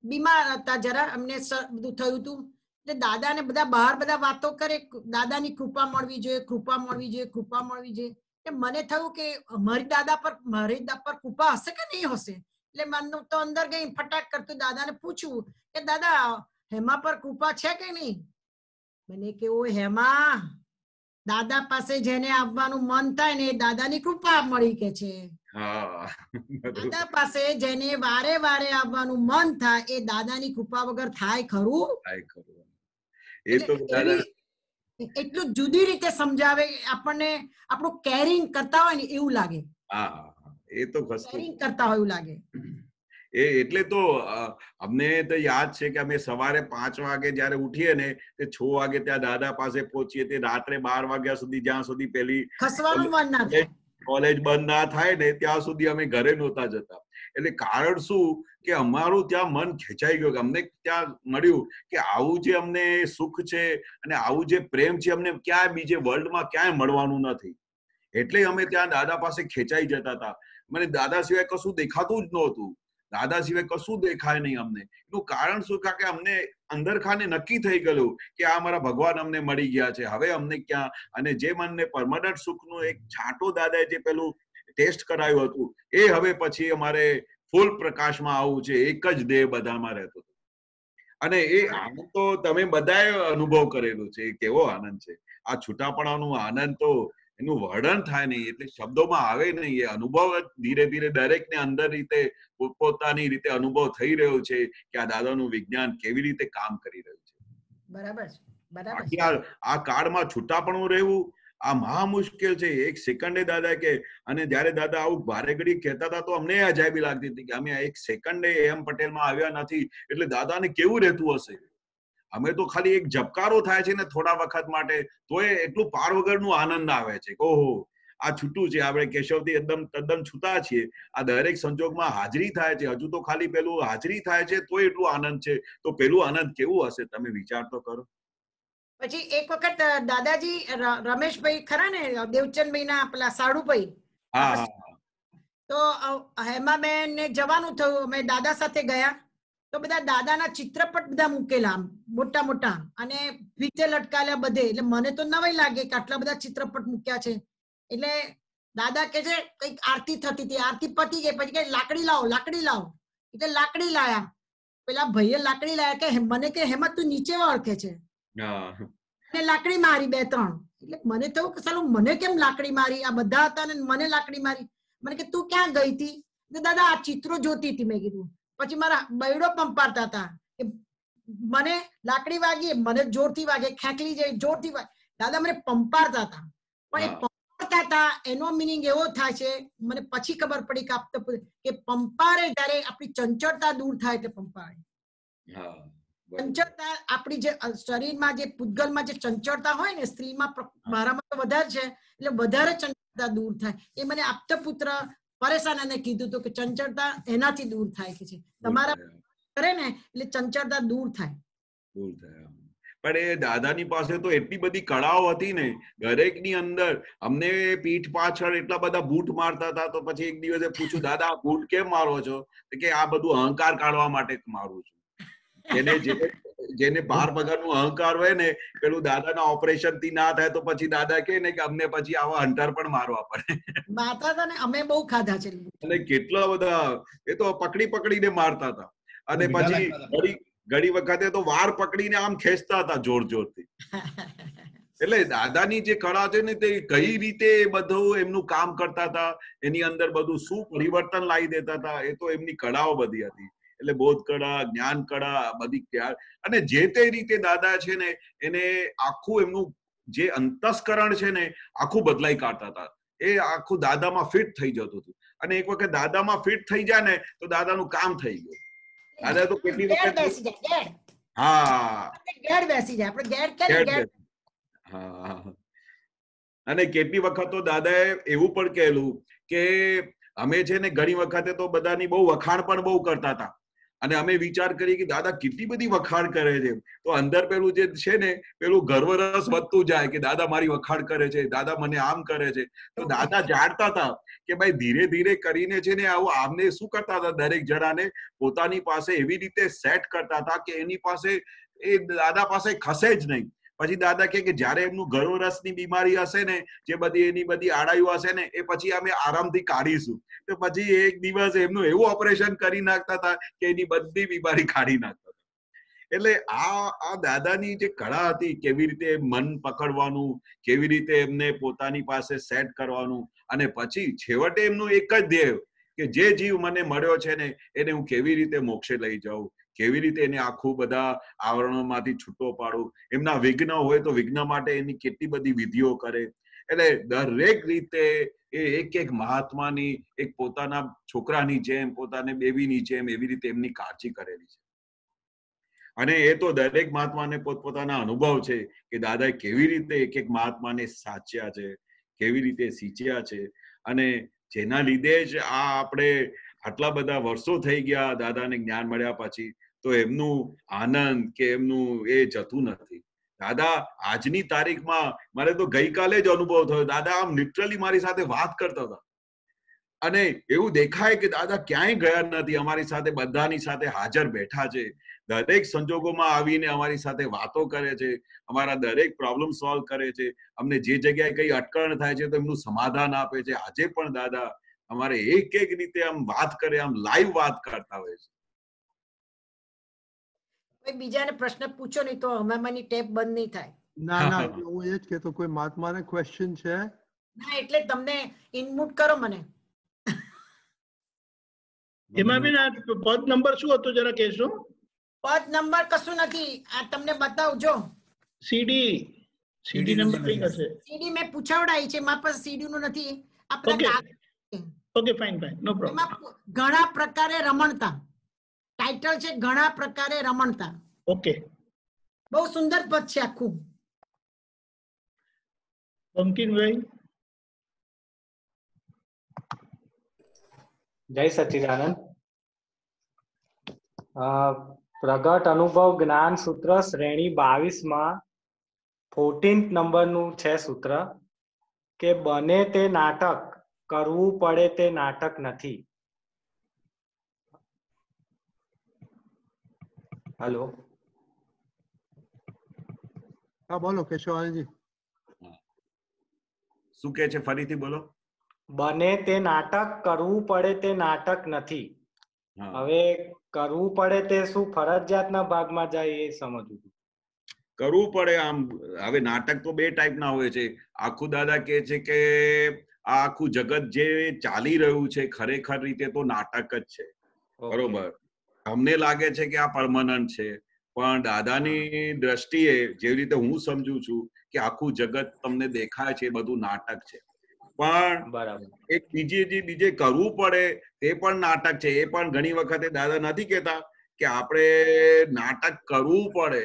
બીમાર હતા, જરા અમને બધું થયું હતું. એટલે દાદાને બધા બહાર બધા વાતો કરે, દાદાની કૃપા મળવી જોઈએ. મને થયું કે મારી દાદા પર કૃપા હશે કે નહીં હશે. એટલે મને તો અંદર ગઈ, ફટાક કરતું દાદાને પૂછ્યું કે દાદા હેમા પર કૃપા છે કે નહીં? મને કે ઓ હેમા, દાદા પાસે જેને આવવાનું મન થાય ને એ દાદાની કૃપા મળી કે છે. દાદા પાસે જેને વારે વારે આવવાનું મન થાય એ દાદાની કૃપા વગર થાય ખરું? એટલું જુદી રીતે સમજાવે આપણને, આપણું કેરિંગ કરતા હોય ને એવું લાગે. એ તો કેરિંગ કરતા હોય એવું લાગે. એટલે તો અમને તો યાદ છે કે અમે સવારે 5 વાગે જયારે ઉઠીએ ને તે 6 વાગે ત્યાં દાદા પાસે પહોંચીએ, તે રાત્રે 12 વાગ્યા સુધી, જ્યાં સુધી પેલી ખસવાનું મન ના થાય, કોલેજ બંધ ના થાય ને ત્યાં સુધી અમે ઘરે નહોતા જતા. એટલે કારણ શું કે અમારું ત્યાં મન ખેંચાઈ ગયું કે અમને ત્યાં મળ્યું કે આવું જે અમને સુખ છે અને આવું જે પ્રેમ છે અમને ક્યાંય બીજે વર્લ્ડમાં ક્યાંય મળવાનું નથી. એટલે અમે ત્યાં દાદા પાસે ખેંચાઈ જતા હતા. મને દાદા સિવાય કશું દેખાતું જ નહોતું. દાદા સિવાય કશું દેખાય નહીં અમને. એનું કારણ શું? કારણ કે અમને અંદર ખાને નક્કી થઈ ગયું કે આ મારા ભગવાન અમને મળી ગયા છે, હવે અમને ક્યાં. અને જે મનને પરમાનન્ટ સુખનું એક છાંટો દાદાએ જે પેલું ટેસ્ટ કરાયું હતું, એ હવે પછી અમારે ફૂલ પ્રકાશમાં આવવું છે. એક જ દેહ બધામાં રહેતો હતો. અને એ આનંદ તો તમે બધાએ અનુભવ કરેલું છે. કેવો આનંદ છે આ છૂટાપણાનો આનંદ! તો એનું વર્ણન થાય નહીં, એટલે શબ્દોમાં આવે નહીં. એ અનુભવ ધીરે ધીરે દરેકને અંદર રીતે પોતપોતાની રીતે અનુભવ થઈ રહ્યો છે કે આ દાદાનું વિજ્ઞાન કેવી રીતે કામ કરી રહ્યું છે. બરાબર છે, બરાબર બાકી છે. આ કાળમાં છૂટાપણું રહેવું આ મહા મુશ્કેલ છે. એક સેકન્ડે દાદા કે, અને જયારે દાદા આવું ભારે ઘડી કહેતા હતા તો અમને અજાયબી લાગતી હતી કે અમે એક સેકન્ડે એમ પટેલમાં આવ્યા નથી, એટલે દાદાને કેવું રહેતું હશે. અમે તો ખાલી એક ઝબકારો થાય છે ને થોડા વખત માટે, તો એ એટલું પાર વગરનું આનંદ આવે છે. ઓહો, આ છૂટું છે. આપણે કેશવથી એકદમ તદ્દન છૂટા છીએ. આ દરેક સંજોગમાં હાજરી થાય છે. હજુ તો ખાલી પેલું હાજરી થાય છે તો એટલું આનંદ છે. તો પેલું આનંદ કેવું હશે તમે વિચાર તો કરો. પછી એક વખત દાદાજી રમેશભાઈ ખરા ને, દેવચંદભાઈ ના પેલા સાડુભાઈ, હા, તો હેમાબેન ને જવાનું થયું. અમે દાદા સાથે ગયા તો બધા દાદાના ચિત્રપટ બધા મૂકેલા મોટા મોટા અને ભીતે લટકાયેલા બધે. એટલે મને તો નવાઈ લાગે કે આટલા બધા ચિત્રપટ મૂક્યા છે. એટલે દાદા કે છે કઈક આરતી થતી હતી, આરતી પતી ગઈ, પછી કે લાકડી લાવો, લાકડી લાવો. એટલે લાકડી લાયા. પેલા ભાઈએ લાકડી લાયા કે મને કે હેમત તું નીચે ઓળખે છે, અને લાકડી મારી 2-3. એટલે મને થયું કે ચાલો મને કેમ લાકડી મારી, આ બધા હતા ને મને લાકડી મારી. મને કે તું ક્યાં ગઈ હતી? દાદા આ ચિત્રો જોતી હતી. મેં કીધું. પછી મારા બૈડો પંપારતા હતા કે મને લાકડી વાગી, મને જોરથી વાગે, ખેંચલી જાય જોરથી વાગે. દાદા મને પંપારતા હતા. પણ એ પંપારતા હતા એનો મિનિંગ એવો થાય છે, મને પછી ખબર પડી કે પંપારે ત્યારે આપણી ચંચળતા દૂર થાય એટલે પંપારે. ચંચળતા આપણી જે શરીરમાં જે પૂતગલમાં જે ચંચળતા હોય ને, સ્ત્રીમાં મારામાં તો વધારે છે, એટલે વધારે ચંચળતા દૂર થાય. એ મને આપતપુત્ર પરેશાનાને કીધું હતું કે ચંચળતા એનાથી દૂર થાય કે છે. તમારા કરે ને એટલે ચંચળતા દૂર થાય. પણ એ દાદાની પાસે તો એટલી બધી કળાઓ હતી ને દરેકની અંદર. અમને પીઠ પાછળ એટલા બધા બૂટ મારતા હતા, તો પછી એક દિવસે પૂછ્યું, દાદા આ બૂટ કેમ મારો છો? કે આ બધું અહંકાર કાઢવા માટે મારું છું. જેને 12 પગારનું અહંકાર હોય ને, પેલું દાદાના ઓપરેશન થી ના થાય તો પછી દાદા કહે ને કે અમને પછી આવા હંટર પણ મારવા પડે. મારતા હતા ને, અમે બહુ ખાધા છે. અને કેટલા બધા એ તો પકડીને મારતા હતા. અને પછી ઘણી વખતે તો વાર પકડીને આમ ખેંચતા હતા જોર જોરથી. એટલે દાદાની જે કળા છે ને, તે કઈ રીતે બધું એમનું કામ કરતા હતા, એની અંદર બધું શું પરિવર્તન લાવી દેતા હતા, એ તો એમની કળાઓ બધી હતી. એટલે બોધ કળા, જ્ઞાન કળા બધી. અને જે તે રીતે દાદા છે ને, એને આખું એમનું જે અંતસ્કરણ છે ને આખું બદલાઈ કાઢતા હતા. એ આખું દાદામાં ફિટ થઈ જતું હતું. અને એક વખત દાદામાં ફિટ થઈ જાય ને તો દાદાનું કામ થઈ ગયું. દાદા તો કેટલી વખત અને કેટલી વખત તો દાદાએ એવું પણ કહેલું કે અમે છે ને ઘણી વખતે તો બધાની બહુ વખાણ પણ બહુ કરતા હતા. અને અમે વિચાર કરીએ કે દાદા કેટલી બધી વખાણ કરે છે, તો અંદર પેલું જે છે ને પેલું ગર્વરસ વધતું જાય કે દાદા મારી વખાણ કરે છે, દાદા મને આમ કરે છે. તો દાદા જાણતા હતા કે ભાઈ ધીરે ધીરે કરીને છે ને આવું આમને શું કરતા હતા, દરેક જણાને પોતાની પાસે એવી રીતે સેટ કરતા હતા કે એની પાસે એ દાદા પાસે ખસે જ નહીં. પછી દાદા કે જયારે એમનું ગર્વરસની બીમારી હશે ને, જે બધી એની બધી આડાઈઓ હશે ને, એ પછી અમે આરામથી કાઢીશું. તો પછી એક દિવસ એમનું એવું ઓપરેશન કરી નાખતા હતા કે એની બધી બીમારી કાઢી નાખતા હતા. એટલે આ દાદાની જે કળા હતી, કેવી રીતે મન પકડવાનું, કેવી રીતે એમને પોતાની પાસે સેટ કરવાનું, અને પછી છેવટે એમનું એક જ ધ્યેય કે જે જીવ મને મળ્યો છે ને એને હું કેવી રીતે મોક્ષે લઈ જાઉં, કેવી રીતે એને આખું બધા આવરણોમાંથી છૂટો પાડું. એમના વિઘ્ન હોય તો વિઘ્ન માટે એની કેટલી બધી વિધિઓ કરે. એટલે દરેક રીતે એ એક એક મહાત્માની એક પોતાના છોકરાની જેમ, પોતાને બેબીની જેમ એવી રીતે એમની કાળજી કરેલી છે. અને એ તો દરેક મહાત્માને પોતપોતાના અનુભવ છે કે દાદાએ કેવી રીતે એક એક મહાત્માને સાચ્યા છે, કેવી રીતે સિંચ્યા છે. અને જેના લીધે જ આ આપણે આટલા બધા વર્ષો થઈ ગયા દાદાને જ્ઞાન મળ્યા પછી, તો એમનું આનંદ કે એમનું એ જતું નથી. દાદા આજની તારીખમાં, મારે તો ગઈકાલે જ અનુભવ થયો, દાદા આમ લિટરલી મારી સાથે વાત કરતા હતા. અને એવું દેખાય કે દાદા ક્યાંય ગયા નથી, અમારી સાથે બધાની સાથે હાજર બેઠા છે, દરેક સંજોગોમાં આવીને અમારી સાથે વાતો કરે છે, અમારા દરેક પ્રોબ્લેમ સોલ્વ કરે છે, અમને જે જગ્યાએ કઈ અટકણ થાય છે તો એમનું સમાધાન આપે છે. આજે પણ દાદા અમારે એક એક રીતે આમ વાત કરે, આમ લાઈવ વાત કરતા હોય છે. કોઈ બીજાને પ્રશ્ન પૂછો નહીં તો અમારી ટેપ બંધ નહીં થાય. ના ના, હું એ જ કહેતો, કોઈ મહાત્માને ક્વેશ્ચન છે? ના, એટલે તમને ઇનપુટ કરો મને. એમાં બી પદ નંબર શું હતો જરા કહેશો? પદ નંબર કશું નથી, આ તમને બતાવજો. સીડી નંબર કઈ હશે? સીડી મેં પૂછાવડાઈ છે, મારા પાસે સીડી નું નથી. ઓકે ફાઇન નો પ્રોબ્લેમ. એમાં ઘણા પ્રકારે રમણતા ટાઇટલ છે, ઘણા પ્રકારે રમણતા. ઓકે, બહુ સુંદર પદ છે આખું. બંકિમભાઈ. જય સચ્ચિદાનંદ. પ્રગટ અનુભવ જ્ઞાન સૂત્ર શ્રેણી 22 માં 14th નંબરનું છે સૂત્ર કે બને તે નાટક, કરવું પડે તે નાટક નથી. હેલો, હા બોલો કેશવાનંદજી. શું કે છે, ફરીથી બોલો. બને તે નાટક, કરવું પડે તે નાટક નથી. હવે કરવું પડે તે શું ફરજિયાતના ભાગમાં જાય એ સમજવું. કરવું પડે આમ. હવે નાટક તો બે ટાઈપના હોય છે. આખું દાદા કે છે કે આ આખું જગત જે ચાલી રહ્યું છે ખરેખર રીતે તો નાટક જ છે, બરોબર. અમને લાગે છે કે આ પરમનન્ટ છે, પણ દાદાની દ્રષ્ટિએ જેવી રીતે હું સમજુ છું કે આખું જગત તમને દેખાય છે એ બધું નાટક છે. પણ એક બીજે કરવું પડે તે પણ નાટક છે. એ પણ ઘણી વખતે દાદા નથી કહેતા કે આપણે નાટક કરવું પડે,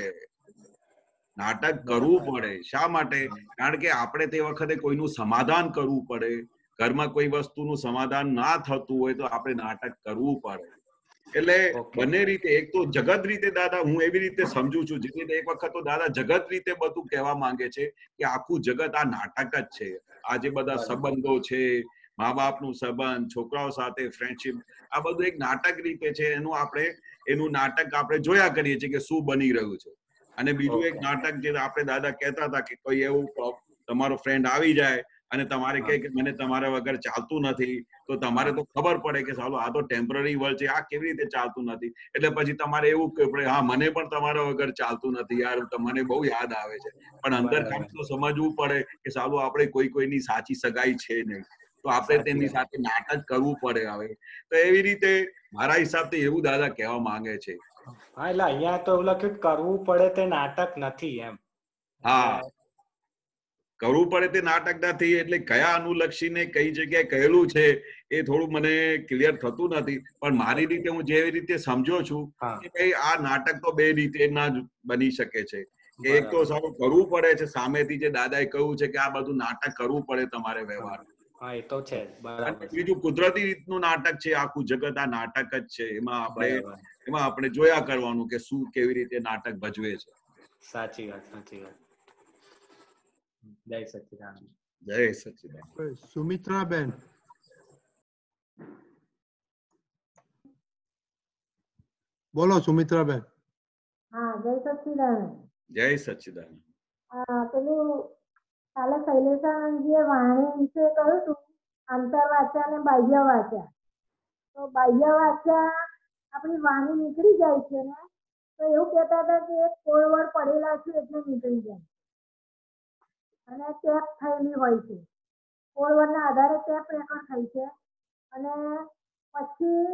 નાટક કરવું પડે. શા માટે? કારણ કે આપણે તે વખતે કોઈનું સમાધાન કરવું પડે. ઘરમાં કોઈ વસ્તુનું સમાધાન ના થતું હોય તો આપણે નાટક કરવું પડે. એટલે બંને રીતે, એક તો જગત રીતે દાદા હું એવી રીતે સમજુ છું, જે રીતે એક વખત તો દાદા જગત રીતે બધું કહેવા માંગે છે કે આખું જગત આ નાટક જ છે. આ જે બધા સંબંધો છે, મા બાપનું સંબંધ, છોકરાઓ સાથે ફ્રેન્ડશિપ, આ બધું એક નાટક રીતે છે. એનું નાટક આપણે જોયા કરીએ છીએ કે શું બની રહ્યું છે. અને બીજું એક નાટક જે આપણે દાદા કહેતા હતા કે કોઈ એવું તમારો ફ્રેન્ડ આવી જાય અને તમારે કહે કે મને તમારા વગર ચાલતું નથી, તો તમારે તો ખબર પડે કે સાલું આ તો ટેમ્પરરી વર્લ્ડ છે, આ કેવી રીતે ચાલતું નથી. એટલે પછી તમારે એવું કહેવું પડે, હા મને પણ તમારા વગર ચાલતું નથી યાર, મને બહુ યાદ આવે છે. પણ અંદર ખાલી તો સમજવું પડે કે સાલું આપણે કોઈની સાચી સગાઈ છે નહીં, તો આપણે તેમની સાથે નાટક કરવું પડે. આવે તો એવી રીતે મારા હિસાબથી એવું દાદા કહેવા માંગે છે. હા, એટલે અહીંયા તો એવું લખ્યું કરવું પડે તે નાટક નથી એમ. હા, કરવું પડે તે નાટક નથી એટલે કયા અનુલક્ષીને કઈ જગ્યાએ કહેલું છે એ થોડું મને ક્લિયર થતું નથી. પણ મારી રીતે હું જેવી રીતે સમજો છું કે ભાઈ આ નાટક તો બે રીતે ના જ બની શકે છે. એક તો સારું કરવું પડે છે, સામેથી જે દાદાએ કહ્યું છે કે આ બધું નાટક કરવું પડે તમારે વ્યવહાર. હા, એ તો છે, બરાબર. બીજું કુદરતી રીતનું નાટક છે, આખું જગત આ નાટક જ છે. એમાં આપણે જોયા કરવાનું કે શું કેવી રીતે નાટક ભજવે છે. સાચી વાત, સાચી વાત. જય સચ્ચિદાનંદ. જય સચ્ચિદાનંદ. સુમિત્રાબેન. બોલો સુમિત્રાબેન. હા, જય સચ્ચિદાનંદ. જય સચ્ચિદાનંદ. પેલું કાલે શૈલેષાનંદજીએ વાણી વિશે કહ્યું હતું, આંતરવાચા અને બાહ્ય વાચા. તો બાહ્ય વાચા આપણી વાણી નીકળી જાય છે ને, તો એવું કહેતા હતા કે એક કોળવડ પડેલા છે એટલે નીકળી જાય, અને ટેપ થયેલી હોય છે. કોળવડના આધારે ટેપ રેકોર્ડ થઈ છે, અને પછી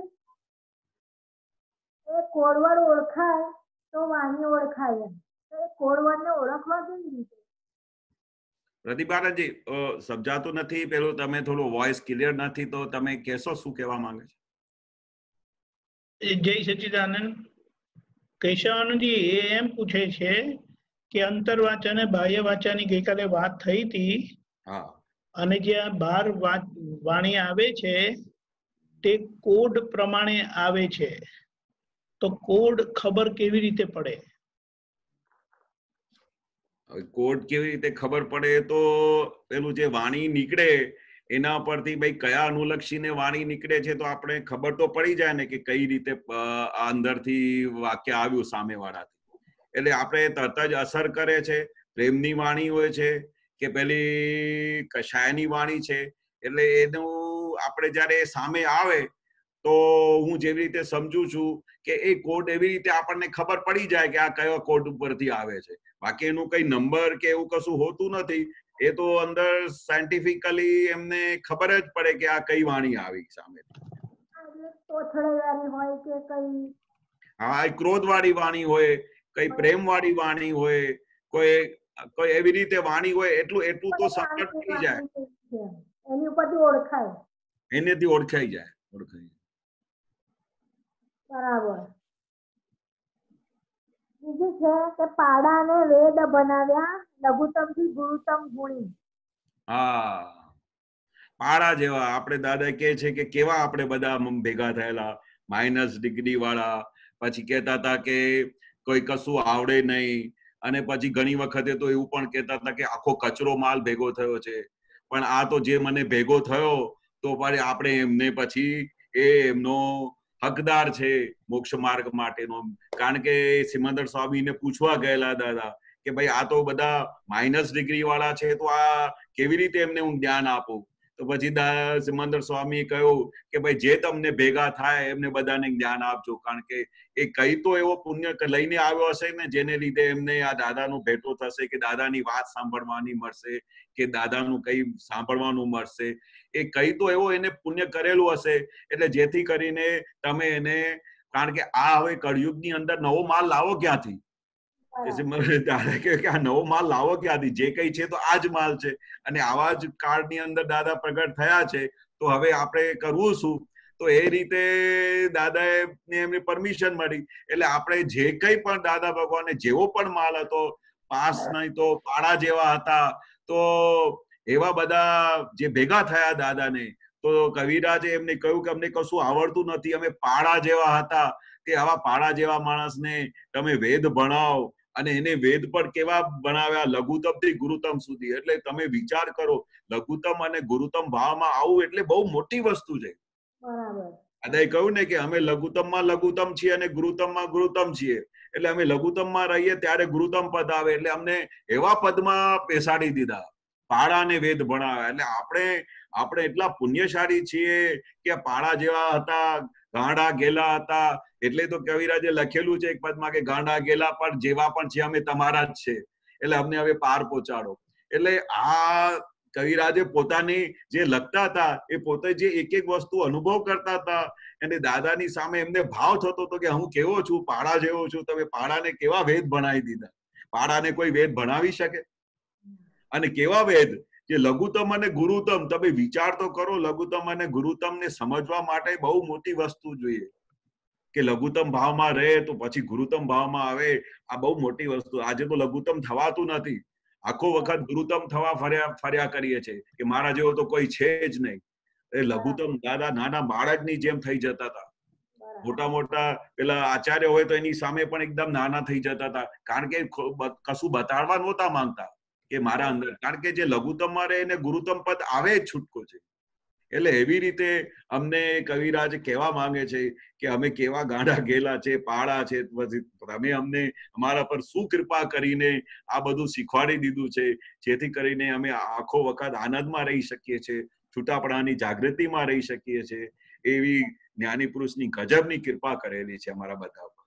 એ કોળવડ ઓળખાય તો વાણી ઓળખાય. એમ તો એ કોળવડને ઓળખવા કેવી રીતે? પ્રતિભાજી સમજાતું નથી, પેલું તમે થોડું વોઇસ ક્લિયર નથી, તો તમે કહેશો શું કહેવા માંગે છે? જય સચ્ચિદાનંદ. કેશવાનંદજી એમ પૂછે છે કે અંતરવાચા અને બાહ્ય વાચાની ગઈકાલે વાત થઈ હતી, અને જ્યાં બહાર વાણી આવે છે તે કોડ પ્રમાણે આવે છે, તો કોડ ખબર કેવી રીતે પડે? કોડ કેવી રીતે ખબર પડે? તો પેલું જે વાણી નીકળે એના પરથી ભાઈ કયા અનુલક્ષીને વાણી નીકળે છે તો આપણે ખબર તો પડી જાય ને કે કઈ રીતે અંદરથી વાક્ય આવ્યું સામેવાળાથી. એટલે આપણે તરત જ અસર કરે છે. પ્રેમની વાણી હોય છે કે પેલી કશાયની વાણી છે, એટલે એનું આપણે જયારે સામે આવે તો હું જેવી રીતે સમજુ છું કે એ કોડ એવી રીતે આપણને ખબર પડી જાય કે આ કયો કોડ ઉપરથી આવે છે. બાકી એનું કઈ નંબર કે એવું કશું હોતું નથી. એ તો અંદર સાયન્ટિફિકલી એમને ખબર જ પડે કે આ કઈ વાણી આવી સામે. હા, ક્રોધ વાળી વાણી હોય, કઈ પ્રેમ વાળી વાણી હોય, કોઈ એવી રીતે વાણી હોય, એટલું તો સમજ પડી જાય, એની ઉપરથી ઓળખાય, એનેથી ઓળખાઈ જાય. બરાબર. બીજું છે કે પાડાને વેદ બનાવ્યા, લઘુત્તમ થી ગુરુત્તમ ગુણી. હા, પાડા જેવા આપણે દાદા કે છે કે કેવા આપણે બધા ભેગા થયેલા, માઇનસ ડિગ્રી વાળા. પછી કહેતા હતા કે કોઈ કશું આવડે નહીં, અને પછી ઘણી વખતે તો એવું પણ કહેતા હતા કે આખો કચરો માલ ભેગો થયો છે. પણ આ તો જે મને ભેગો થયો તો આપણે એમને પછી એમનો હકદાર છે મોક્ષ માર્ગ માટેનો. કારણ કે સિમંદર સ્વામીને પૂછવા ગયેલા દાદા કે ભાઈ આ તો બધા માઇનસ ડિગ્રી વાળા છે, તો આ કેવી રીતે એમને હું જ્ઞાન આપું? તો પછી સિમંદર સ્વામીએ કહ્યું કે ભાઈ જે તમને ભેગા થાય એમને બધાને જ્ઞાન આપજો. કારણ કે એ કઈ તો એવો પુણ્ય લઈને આવ્યો હશે ને જેને લીધે એમને આ દાદાનો ભેટો થશે, કે દાદાની વાત સાંભળવાની મળશે, કે દાદાનું કઈ સાંભળવાનું મળશે. એ કઈ તો એવો એને પુણ્ય કરેલું હશે, એટલે જેથી કરીને તમે એને, કારણ કે આ હવે કળિયુગની અંદર નવો માલ લાવો ક્યાંથી? દાદા કે આ નવો માલ લાવો ક્યાંથી? જે કઈ છે તો આ જ માલ છે, અને આવા જ કાળની અંદર દાદા પ્રગટ થયા છે. તો હવે આપણે કરવું શું? તો એ રીતે દાદાએ એમની પરમિશન મળી. એટલે આપણે જે કઈ પણ દાદા ભગવાને જેવો પણ માલ હતો, પાસ નહીં તો પાડા જેવા હતા, તો એવા બધા જે ભેગા થયા દાદાને, તો કવિરાજે એમને કહ્યું કે અમને કશું આવડતું નથી, અમે પાડા જેવા હતા, કે આવા પાડા જેવા માણસને તમે વેદ ભણાવો, અને એને વેદ પણ કેવા ભણાવ્યા, લઘુત્તમ થી ગુરુત્તમ સુધી. એટલે તમે વિચાર કરો, લઘુત્તમ અને ગુરુત્તમ ભાવમાં આવું એટલે બહુ મોટી વસ્તુ છે. દાદાએ કહ્યું ને કે અમે લઘુત્તમમાં લઘુત્તમ છીએ અને ગુરુત્તમમાં ગુરુત્તમ છીએ. એટલે અમે લઘુત્તમમાં રહીએ ત્યારે ગુરુત્તમ પદ આવે, એટલે અમને એવા પદમાં બેસાડી દીધા, પાડાને વેદ ભણાવ્યા. એટલે આપણે એટલા પુણ્યશાળી છીએ કે પાડા જેવા હતા, ગાંડા ગેલા હતા. એટલે તો કવિરાજે લખેલું છે એક પદમાં કે ગાંડા ગેલા પણ જેવા પણ છે અમે તમારા જ છે, એટલે અમને હવે પાર પહોંચાડો. એટલે આ કવિરાજે પોતાની જે લખતા હતા, એ પોતે જે એક એક વસ્તુ અનુભવ કરતા હતા, અને દાદાની સામે એમને ભાવ થતો હતો કે હું કેવો છું, પાડા જેવો છું. તમે પાડાને કેવા વેદ ભણાવી દીધા? પાડાને કોઈ વેદ ભણાવી શકે? અને કેવા વેદ જે લઘુત્તમ અને ગુરુત્તમ, તમે વિચાર તો કરો, લઘુત્તમ અને ગુરુત્તમ ને સમજવા માટે બહુ મોટી વસ્તુ જોઈએ, કે લઘુત્તમ ભાવમાં રહે તો પછી ગુરુત્તમ ભાવમાં આવે. આ બહુ મોટી વસ્તુ. આજે તો લઘુત્તમ થવાતું નથી, આખો વખત ગુરુત્તમ થવા ફર્યા કરીએ છીએ કે મારા જેવો તો કોઈ છે જ નહીં. એ લઘુત્તમ દાદા નાના બાળકની જેમ થઈ જતા હતા. મોટા પેલા આચાર્ય હોય તો એની સામે પણ એકદમ નાના થઈ જતા હતા, કારણ કે કશું બતાડવા નહોતા માંગતા કે મારા અંદર. કારણ કે જે લઘુત્તમમાં રહે એને ગુરુત્તમ પદ આવે જ છૂટકો છે. એટલે એવી રીતે અમને કવિરાજ કહેવા માંગે છે કે અમે કેવા ગાંડા ગેલા છે, પાડા છે. તમે અમને અમારા પર શું કૃપા કરીને આ બધું શીખવાડી દીધું છે, જેથી કરીને અમે આખો વખત આનંદમાં રહી શકીએ છીએ, છૂટાપણાની જાગૃતિમાં રહી શકીએ છીએ. એવી જ્ઞાની પુરુષની ગજબની કૃપા કરેલી છે અમારા બધા પર.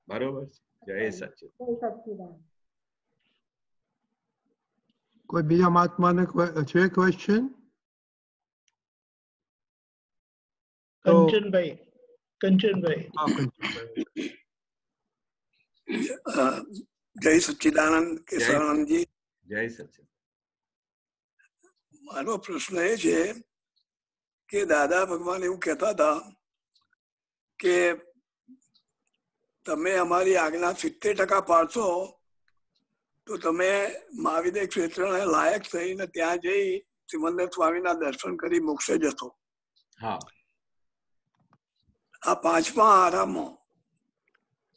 બરોબર. જય સચ્ચિદાનંદ. કોઈ બીજા મહાત્માને છે ક્વેશ્ચન? કંચનભાઈ. જય સચ્ચિદાનંદ કેશવાનંદજી. જય સચ્ચિદાનંદ. મારો પ્રશ્ન એ છે કે દાદા ભગવાન એવું કહેતા હતા કે તમે અમારી આજ્ઞા 70% પાડશો તો તમે મહાવિદ્ય ક્ષેત્રને લાયક થઈને ત્યાં જઈ સિમંદર સ્વામીના દર્શન કરી મોક્ષે જશો. આ 5મા આરામમાં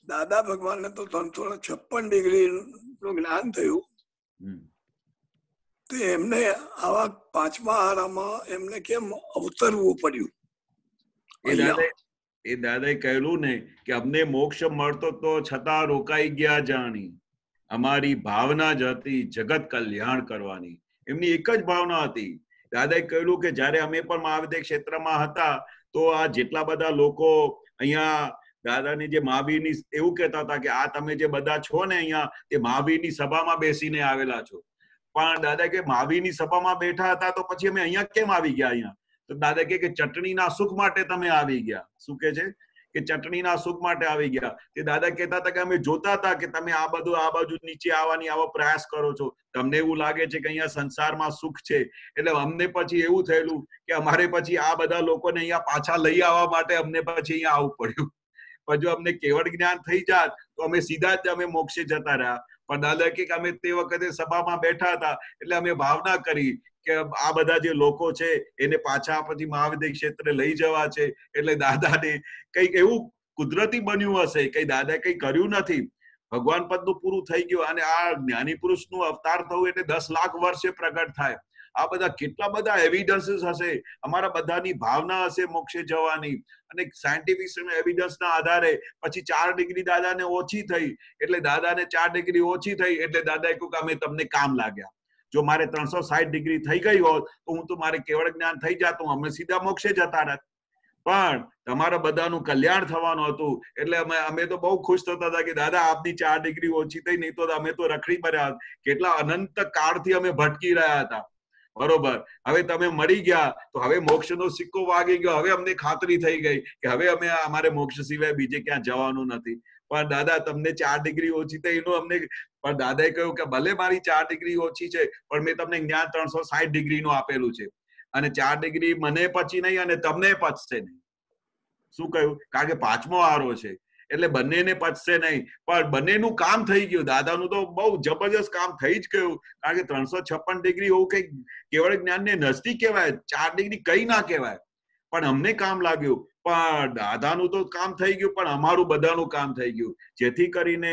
દાદા ભગવાનને તો 356 ડિગ્રી નું જ્ઞાન થયું, તો એમને આવા પાંચમા આરામાં એમને કેમ અવતરવું પડ્યું? એ દાદાએ કહેલું ને કે અમને મોક્ષ મળતો તો છતાં રોકાઈ ગયા જાણી, અમારી ભાવના જ હતી જગત કલ્યાણ કરવાની. એમની એક જ ભાવના હતી. દાદાએ કહ્યું કે જ્યારે અમે પણ મહાવિદ્ય ક્ષેત્રમાં હતા તો આ જેટલા બધા લોકો અહીંયા દાદાની જે મહાવીરની એવું કહેતા હતા કે આ તમે જે બધા છો ને અહીંયા તે મહાવીરની સભામાં બેસીને આવેલા છો. પણ દાદા કે મહાવીરની સભામાં બેઠા હતા તો પછી અમે અહીંયા કેમ આવી ગયા? અહીંયા તો દાદા કે ચટણીના સુખ માટે તમે આવી ગયા. શું કે છે કે ચટણીના સુખ માટે આવી ગયા. તે દાદા કહેતા હતા કે અમે જોતા હતા કે તમે આ બધું આ બાજુ નીચે આવવાની આવો પ્રયાસ કરો છો, તમને એવું લાગે છે કે અહીંયા સંસારમાં સુખ છે, એટલે અમને પછી એવું થયેલું કે અમારે પછી આ બધા લોકોને અહીંયા પાછા લઈ આવવા માટે અમને પછી અહીંયા આવવું પડ્યું. પણ જો અમને કેવળ જ્ઞાન થઈ જાત તો અમે સીધા જ અમે મોક્ષે જતા રહ્યા. પણ દાદા કે અમે તે વખતે સભામાં બેઠા હતા એટલે અમે ભાવના કરી કે આ બધા જે લોકો છે એને પાછા પછી મહાવિદ્ય ક્ષેત્રે લઈ જવા છે. એટલે દાદાને કઈક એવું કુદરતી બન્યું હશે, કઈ દાદા કઈ કર્યું નથી. ભગવાન પદનું પૂરું થઈ ગયું. અને આ જ્ઞાની પુરુષનું અવતાર થવું એટલે 10 લાખ વર્ષે પ્રગટ થાય. આ બધા કેટલા બધા એવિડન્સીસ હશે, અમારા બધાની ભાવના હશે મોક્ષે જવાની. અને સાયન્ટિફિક એવિડન્સના આધારે પછી 4 ડિગ્રી દાદાને ઓછી થઈ, એટલે દાદાને 4 ડિગ્રી ઓછી થઈ એટલે દાદાએ કહ્યું કે અમે તમને કામ લાગ્યા. જો મારે 360 ડિગ્રી થઈ ગઈ હોત તો હું તો મારે કેવળ જ્ઞાન થઈ જાત, અમે સીધા મોક્ષે જતા રહેત. પણ તમારા બધાનું કલ્યાણ થવાનું હતું એટલે અમે તો બહુ ખુશ થતા હતા કે દાદા આપની 4 ડિગ્રી ઓછી થઈ, નહીં તો અમે તો રખડી પડ્યા. કેટલા અનંત કાળથી અમે ભટકી રહ્યા હતા. બરોબર, હવે તમે મળી ગયા તો હવે મોક્ષનો સિક્કો વાગી ગયો. હવે અમને ખાતરી થઈ ગઈ કે હવે અમારે મોક્ષ સિવાય બીજે ક્યાં જવાનું નથી. પણ દાદા તમને 4 ડિગ્રી ઓછી થઈ એનું અમને, પણ દાદાએ કહ્યું કે ભલે મારી 4 ડિગ્રી ઓછી છે પણ મેં તમને જ્ઞાન 360 ડિગ્રીનું આપેલું છે, અને 4 ડિગ્રી મને પછી નહીં અને તમને પચશે નહીં. શું કહ્યું? કારણ કે 5મો આરો છે એટલે બંનેને પચશે નહીં, પણ બંનેનું કામ થઈ ગયું. દાદાનું તો બહુ જબરજસ્ત કામ થઈ જ ગયું. કારણ કે 356 ડિગ્રી હોવું કઈ કેવળ જ્ઞાનને નજદીક કહેવાય, 4 ડિગ્રી કઈ ના કહેવાય. પણ અમને કામ લાગ્યું. પણ દાદાનું તો કામ થઈ ગયું, પણ અમારું બધાનું કામ થઈ ગયું. જેથી કરીને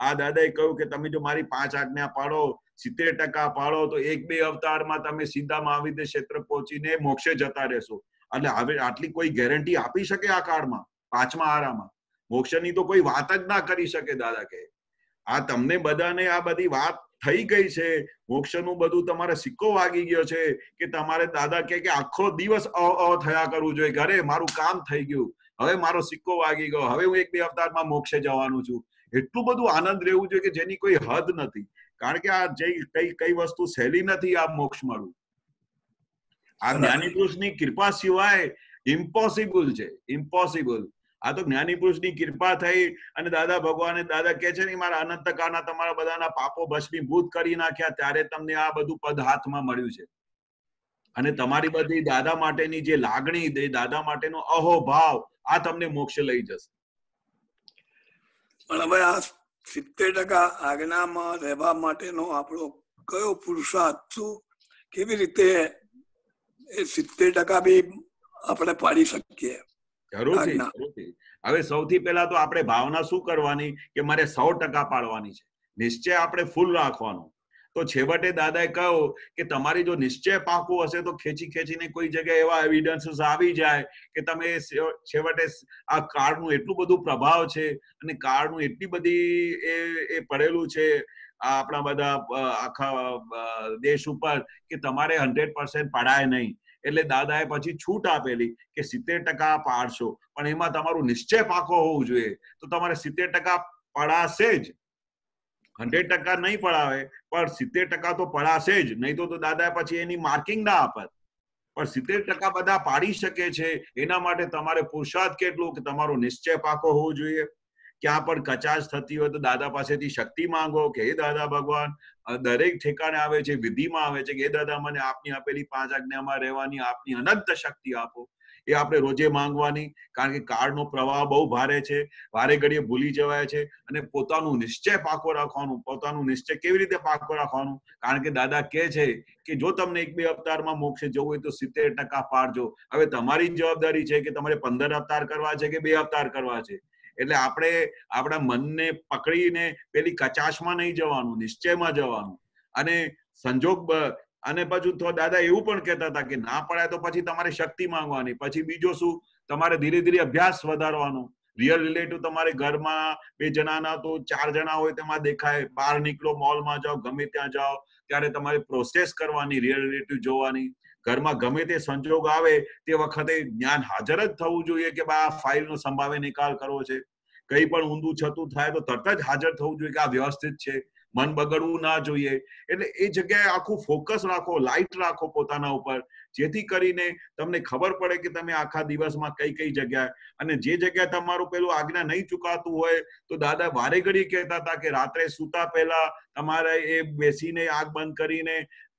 આ દાદાએ કહ્યું કે તમે જો મારી 5 આજ્ઞા પાડો, 70% પાડો તો 1-2 અવતારમાં તમે સીધા મહાવિદ્ય ક્ષેત્ર પહોંચીને મોક્ષે જતા રહેશો. એટલે હવે આટલી કોઈ ગેરંટી આપી શકે આ કાળમાં 5મા આરામાં? મોક્ષની તો કોઈ વાત જ ના કરી શકે. દાદા કહે આ તમને બધાને આ બધી વાત થઈ ગઈ છે, મોક્ષનું બધું તમારે સિક્કો વાગી ગયો છે કે તમારે દાદા કે આખો દિવસ થયા કરવું જોઈએ. ઘરે મારું કામ થઈ ગયું, હવે મારો સિક્કો વાગી ગયો, હવે હું 1-2 અવતારમાં મોક્ષે જવાનું છું. એટલું બધું આનંદ રહેવું જોઈએ કે જેની કોઈ હદ નથી. કારણ કે આ કઈ વસ્તુ સહેલી નથી આ મોક્ષ મળવું. આ જ્ઞાની પુરુષની કૃપા સિવાય ઇમ્પોસિબલ છે, ઇમ્પોસિબલ. આ તો જ્ઞાની પુરુષની કૃપા થઈ અને દાદા ભગવાને દાદા કે છે ને મારા અનંતકાળના તમારા બધાના પાપો ભસ્મીભૂત કરી નાખ્યા, ત્યારે તમને આ બધું પદ હાથમાં મળ્યું છે. અને તમારી બધી દાદા માટેની જે લાગણી, દાદા માટેનો અહોભાવ, આ તમને મોક્ષ લઈ જશે. પણ હવે આ 70% આજ્ઞામાં રહેવા માટેનો આપણો કયો પુરુષાર્થ, શું કેવી રીતે એ 70% બી આપણે પાડી શકીએ? જરૂરથી. હવે સૌથી પહેલા તો આપણે ભાવના શું કરવાની કે મારે 100% પાડવાની છે. નિશ્ચય આપણે ફૂલ રાખવાનો. તો છેવટે દાદાએ કહ્યું કે તમારી જો નિશ્ચય પાકું હશે તો ખેંચીને કોઈ જગ્યાએ એવા એવિડન્સીસ આવી જાય કે તમે છેવટે આ કાળનું એટલું બધું પ્રભાવ છે અને કાળનું એટલી બધી એ પડેલું છે આપણા બધા આખા દેશ ઉપર કે તમારે 100% પડાય નહીં. એટલે દાદાએ પછી છૂટ આપેલી કે 70% પાડશો, પણ એમાં તમારું નિશ્ચય પાકો હોવું જોઈએ. તો તમારે 70% પડાશે જ, 100% નહીં પડાવે પણ 70% તો પડાશે જ. નહીં તો દાદાએ પછી એની માર્કિંગ ના આપત. પણ 70% બધા પાડી શકે છે. એના માટે તમારે પુરુષાર્થ કેટલું કે તમારો નિશ્ચય પાકો હોવો જોઈએ. ક્યાં પણ કચાશ થતી હોય તો દાદા પાસેથી શક્તિ માંગો કે હે દાદા ભગવાન, દરેક ઠેકાણે આવે છે, વિધિમાં આવે છે કે હે દાદા મને આપની આપેલી 5 આજ્ઞામાં રહેવાની આપની અનંત શક્તિ આપો. એ આપણે રોજે માંગવાની. કારણ કે કાળનો પ્રવાહ બહુ ભારે છે, વારે ઘડીએ ભૂલી જવાય છે. અને પોતાનું નિશ્ચય પાકો રાખવાનું. પોતાનું નિશ્ચય કેવી રીતે પાકો રાખવાનું? કારણ કે દાદા કહે છે કે જો તમને 1-2 અવતારમાં મોક્ષે જવું હોય તો 70% પાડજો. હવે તમારી જવાબદારી છે કે તમારે 15 અવતાર કરવા છે કે 2 અવતાર કરવા છે. એટલે આપણે આપણા મનને પકડીને પેલી કચાશમાં નહીં જવાનું, નિશ્ચયમાં જવાનું. અને સંજોગ અને પછી તો દાદા એવું પણ કહેતા હતા કે ના પડાય તો પછી તમારે શક્તિ માંગવાની, પછી બીજો શું તમારે ધીરે ધીરે અભ્યાસ વધારવાનો. રિયલ રિલેટિવ તમારે ઘરમાં 2 જણાના તો 4 જણા હોય તેમાં દેખાય. બહાર નીકળો, મોલમાં જાઓ, ગમે ત્યાં જાઓ, ત્યારે તમારે પ્રોસેસ કરવાની, રિયલ રિલેટિવ જોવાની. ઘરમાં ગમે તે સંજોગ આવે તે વખતે જ્ઞાન હાજર જ થવું જોઈએ કે આ ફાઇલનો સંભાવે નિકાલ કરવો છે. કંઈ પણ ઊંધું છતું થાય તો તરત જ હાજર થવું જોઈએ કે આ વ્યવસ્થિત છે, મન બગડવું ના જોઈએ. એટલે એ જગ્યાએ આખું ફોકસ રાખો, લાઇટ રાખો પોતાના ઉપર, જેથી કરીને તમને ખબર પડે કે તમે આખા દિવસમાં કઈ કઈ જગ્યાએ, અને જે જગ્યાએ તમારું પેલું આજ્ઞા નહીં ચુકાતું હોય તો દાદા વારે ઘડી કહેતા હતા કે રાત્રે સૂતા પહેલા તમારે એ બેસીને આંખ બંધ કરીને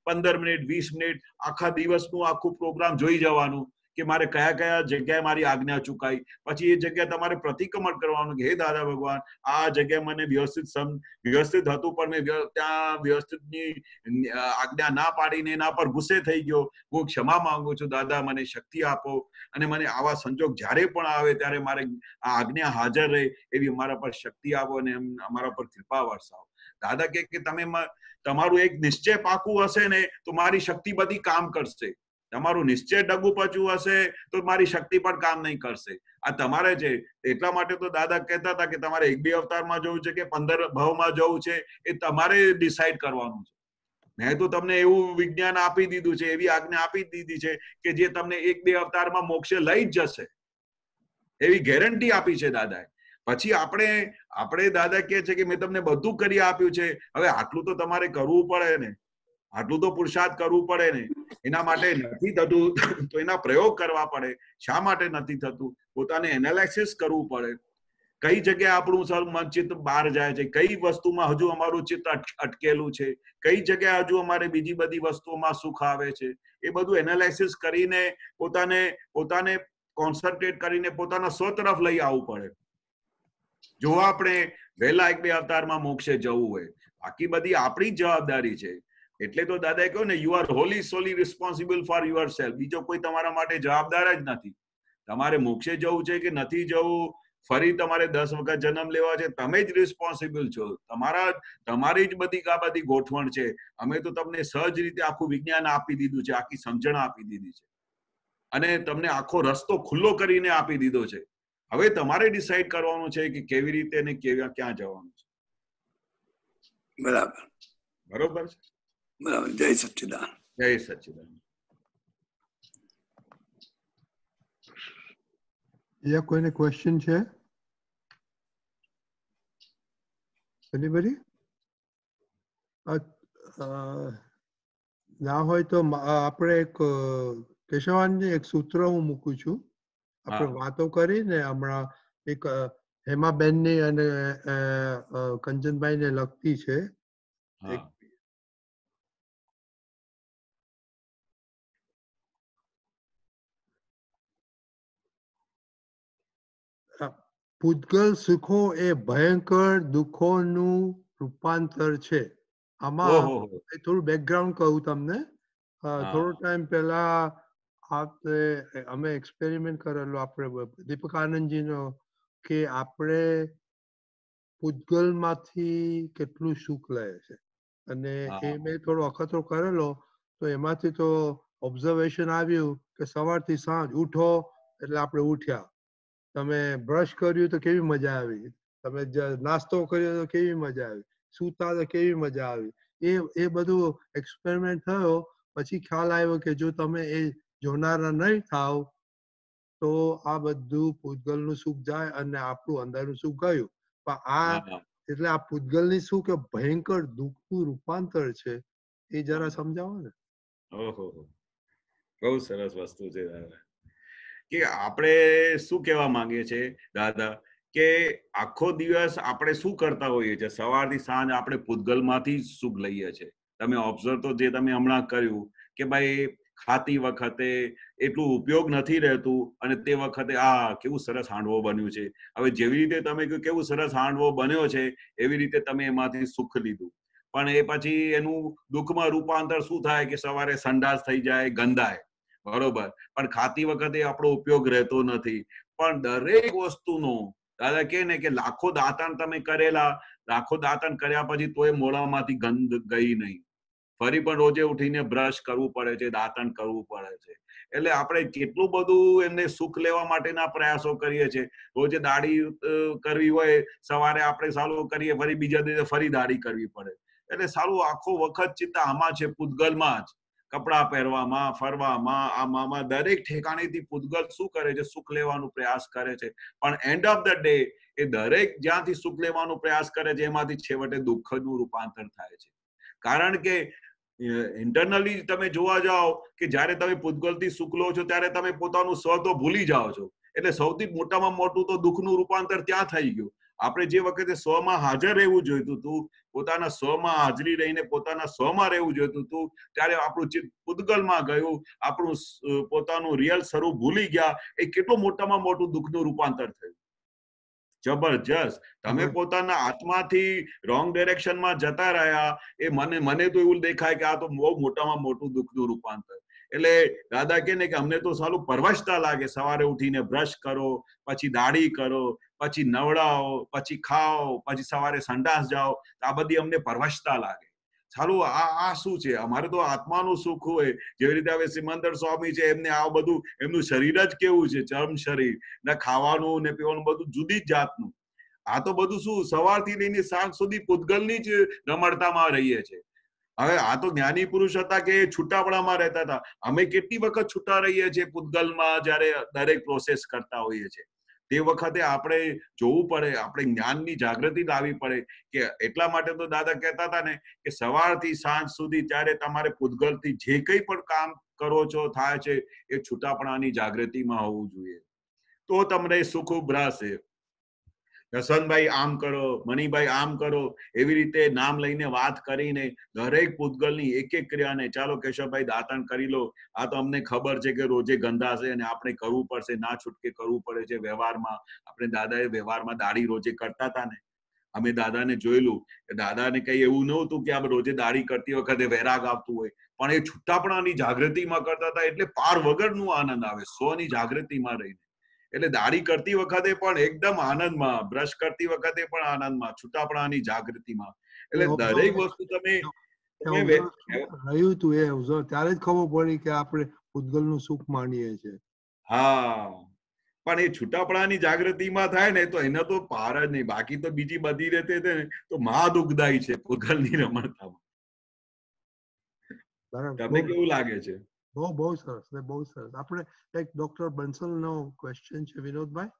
15 મિનિટ 20 મિનિટ આખા દિવસનું આખું પ્રોગ્રામ જોઈ જવાનું કે મારે કયા કયા જગ્યાએ મારી આજ્ઞા ચુકાઈ. પછી એ જગ્યાએ તમારે પ્રતિક્રમણ કરવાનું કે હે દાદા ભગવાન, આ જગ્યાએ મને વ્યવસ્થિત હતું પણ મેં ત્યાં વ્યવસ્થિતની આજ્ઞા ના પાડીને એના પર ગુસ્સે થઈ ગયો. હું ક્ષમા માંગુ છું દાદા, મને શક્તિ આપો અને મને આવા સંજોગ જ્યારે પણ આવે ત્યારે મારે આ આજ્ઞા હાજર રહે એવી અમારા પર શક્તિ આપો અને અમારા પર કૃપા વરસાવો. દાદા કે તમે તમારું એક નિશ્ચય પાકું હશે ને તો મારી શક્તિ બધી કામ કરશે. તમારું નિશ્ચય ડગું પચું હશે તો મારી શક્તિ પણ કામ નહીં કરશે. આ તમારે છે. એટલા માટે તો દાદા કહેતા હતા કે તમારે 1-2 અવતારમાં જવું છે કે 15 ભાવમાં જવું છે એ તમારે ડિસાઈડ કરવાનું છે. મેં તો તમને એવું વિજ્ઞાન આપી દીધું છે, એવી આજ્ઞા આપી દીધી છે કે જે તમને 1-2 અવતારમાં મોક્ષે લઈ જ જશે એવી ગેરંટી આપી છે દાદાએ. પછી આપણે દાદા કહે છે કે મેં તમને બધું કરી આપ્યું છે, હવે આટલું તો તમારે કરવું પડે ને, આટલું તો પુરુષાર્થ કરવું પડે ને. એના માટે નથી થતું તો એના પ્રયોગ કરવા પડે. શા માટે નથી થતું પોતાને એનાલિસિસ કરવું પડે. કઈ જગ્યાએ આપણું મનચિત્ત બહાર જાય છે, કઈ વસ્તુમાં હજુ અમારું ચિત્ત અટકેલું છે, કઈ જગ્યાએ હજુ અમારે બીજી બધી વસ્તુઓમાં સુખ આવે છે, એ બધું એનાલિસિસ કરીને પોતાને કોન્સન્ટ્રેટ કરીને પોતાના સ્વ તરફ લઈ આવવું પડે. જો આપણે વહેલા 1-2 અવતારમાં મોક્ષે જવું હોય, બાકી બધી આપણી જવાબદારી છે. એટલે તો દાદાએ કહ્યું ને, you are wholly solely responsible for yourself. બીજો કોઈ તમારા માટે જવાબદાર જ નથી. તમારે મોક્ષે જવું છે કે નથી જવું, ફરી તમારે 10 વખત જન્મ લેવા છે, તમે જ રિસ્પોન્સિબલ છો. તમારી જ બધી ગોઠવણ છે. અમે તો તમને સહજ રીતે આખું વિજ્ઞાન આપી દીધું છે, આખી સમજણ આપી દીધી છે અને તમને આખો રસ્તો ખુલ્લો કરીને આપી દીધો છે. હવે તમારે ડિસાઈડ કરવાનું છે કે કેવી રીતે ને ક્યાં જવાનું છે. બરાબર બરોબર છે. બરાબર. જય સચ્ચિદાન. જય સચ્ચિદાન. કોઈને ક્વેશ્ચન છે? Anybody? ના હોય તો આપણે એક કેશવાનજી એક સૂત્ર હું મૂકું છું. આપણે વાતો કરી ને હમણાં એક હેમાબેનની અને કંચનભાઈને લગતી છે. પૂતગલ સુખો એ ભયંકર દુઃખોનું રૂપાંતર છે. આમાં થોડું બેકગ્રાઉન્ડ કહું તમને. થોડો ટાઈમ પહેલા અમે એક્સપેરિમેન્ટ કરેલો આપણે દીપક આનંદજીનો કે આપણે પૂતગલમાંથી કેટલું સુખ લે છે, અને એ મેં થોડો અખતરો કરેલો. તો એમાંથી તો ઓબ્ઝર્વેશન આવ્યું કે સવારથી સાંજ ઉઠો એટલે આપણે ઉઠ્યા, તમે બ્રશ કર્યું તો કેવી મજા આવી, તમે નાસ્તો કર્યો તો કેવી મજા આવી, સૂતા તો કેવી મજા આવી. એ બધું એક્સપેરિમેન્ટ થયો. પછી ખ્યાલ આવ્યો કે જો તમે એ જોનારા નહીં થાવ તો આ બધું પૂતગલનું સુખ જાય અને આપણું અંદરનું સુખ ગયું. પણ એટલે આ પૂતગલની સુખ કે ભયંકર દુઃખનું રૂપાંતર છે, એ જરા સમજાવો ને. ઓહો, બહુ સરસ વસ્તુ છે દાદા. કે આપણે શું કહેવા માંગીએ છીએ દાદા કે આખો દિવસ આપણે શું કરતા હોઈએ છીએ, સવારથી સાંજ આપણે પૂતગલમાંથી સુખ લઈએ છીએ. તમે ઓબ્ઝર્વ તો જે તમે હમણાં કર્યું કે ભાઈ ખાતી વખતે એટલું ઉપયોગ નથી રહેતું અને તે વખતે કેવું સરસ હાંડવો બન્યું છે. હવે જેવી રીતે તમે કહ્યું કેવું સરસ હાંડવો બન્યો છે એવી રીતે તમે એમાંથી સુખ લીધું, પણ એ પછી એનું દુઃખમાં રૂપાંતર શું થાય કે સવારે સંડાસ થઈ જાય, ગંધાય. બરોબર, પણ ખાતી વખતે આપણો ઉપયોગ રહેતો નથી. પણ દરેક વસ્તુનો દાદા કહે ને કે લાખો દાંતણ તમે કરેલા, લાખો દાંતણ કર્યા પછી તોય મોઢામાંથી ગંધ ગઈ નહીં. ફરી પણ રોજે ઉઠીને બ્રશ કરવું પડે છે, દાંતણ કરવું પડે છે. એટલે આપણે કેટલું બધું એમને સુખ લેવા માટેના પ્રયાસો કરીએ છીએ. રોજે દાઢી કરવી હોય, સવારે આપણે સારું કરીએ, ફરી બીજા દિવસે ફરી દાઢી કરવી પડે. એટલે સારું આખો વખત ચિંતા આમાં છે, પૂતગલમાં જ. કપડા પહેરવામાં, ફરવામાં, આમાં દરેક ઠેકાણેથી પૂતગલ શું કરે છે? સુખ લેવાનો પ્રયાસ કરે છે. પણ એન્ડ ઓફ ધ ડે એ દરેક જ્યાંથી સુખ લેવાનો પ્રયાસ કરે છે એમાંથી છેવટે દુઃખનું રૂપાંતર થાય છે. કારણ કે ઇન્ટરનલી તમે જોવા જાઓ કે જ્યારે તમે પૂતગલથી સુખ લો છો ત્યારે તમે પોતાનું સ્વ તો ભૂલી જાઓ છો. એટલે સૌથી મોટામાં મોટું તો દુઃખનું રૂપાંતર ત્યાં થઈ ગયું. આપણે જે વખતે સ્વમાં હાજર રહેવું જોઈતું હતું, પોતાના સ્વમાં હાજરી રહીને પોતાના સ્વમાં રહેવું જોઈતું હતું, ત્યારે આપણું ચિત્ત પૂતગલમાં ગયું, આપણું પોતાનું રિયલ સ્વરૂપ ભૂલી ગયા. એ કેટલું મોટામાં મોટું દુઃખનું રૂપાંતર થયું. જબરજસ્ત. તમે પોતાના આત્માથી રોંગ ડિરેક્શનમાં જતા રહ્યા, એ મને તો એવું દેખાય કે આ તો બહુ મોટામાં મોટું દુઃખનું રૂપાંતર. એટલે દાદા કે ને કે અમને તો સારું પરવશતા લાગે. સવારે ઉઠીને બ્રશ કરો, પછી દાઢી કરો, પછી નવડાવો, પછી ખાઓ, પછી સવારે સંડાસ જાઓ. આ બધી અમને પરવશતા લાગે. સારું આ શું છે? અમારે તો આત્માનું સુખ હોય. જેવી રીતે હવે સિમંદર સ્વામી છે, એમને આ બધું એમનું શરીર જ કેવું છે, ચર્મ શરીર, ને ખાવાનું ને પીવાનું બધું જુદી જ જાતનું. આ તો બધું શું સવારથી લઈને સાંજ સુધી પૂતગલની જ રમણતામાં રહીએ છે. હવે આ તો જ્ઞાની પુરુષ હતા કે છૂટાપણામાં રહેતા હતા. અમે કેટલી વખત છૂટા રહીએ છીએ પૂતગલમાં જ્યારે દરેક પ્રોસેસ કરતા હોઈએ છીએ. તે વખતે આપણે જોવું પડે, આપણે જ્ઞાનની જાગૃતિ લાવવી પડે. કે એટલા માટે તો દાદા કહેતા હતા ને કે સવારથી સાંજ સુધી ત્યારે તમારે પૂતગલથી જે કંઈ પણ કામ કરો છો, થાય છે, એ છૂટાપણાની જાગૃતિમાં હોવું જોઈએ. તો તમને સુખ ઉભરાશે. દશરથભાઈ આમ કરો, મણિભાઈ આમ કરો, એવી રીતે નામ લઈને વાત કરીને દરેક પૂતગલની એક એક ક્રિયાને, ચાલો કેશવભાઈ દાંતણ કરી લો, આ તો અમને ખબર છે કે રોજે ગંધાશે અને આપણે કરવું પડશે, ના છૂટકે કરવું પડે છે વ્યવહારમાં. આપણે દાદાએ વ્યવહારમાં દાઢી રોજે કરતા હતા ને, અમે દાદાને જોયેલું કે દાદાને કઈ એવું નહોતું કે આપણે રોજે દાઢી કરતી વખતે વૈરાગ આવતું હોય, પણ એ છૂટાપણાની જાગૃતિમાં કરતા હતા. એટલે પાર વગરનું આનંદ આવે સ્વની જાગૃતિમાં રહીને. એટલે દાઢી કરતી વખતે પણ એકદમ આનંદમાં, બ્રશ કરતી વખતે પણ આનંદમાં, છૂટાપણાની જાગૃતિમાં. એટલે દરેક વસ્તુ તમે રહ્યું તું એ ત્યારે જ ખબર પડી કે આપણે પૂતગલનું સુખ માનીએ છીએ. હા, પણ એ છૂટાપણાની જાગૃતિમાં થાય ને તો એનો તો પાર જ નહીં. બાકી તો બીજી બધી રીતે તો મહા દુઃખદાયી છે પૂતગલની રમણતામાં. તમને કેવું લાગે છે? બહુ સરસ ને બહુ સરસ. આપણે એક ડોક્ટર બંસલ નો ક્વેશ્ચન છે વિનોદભાઈ.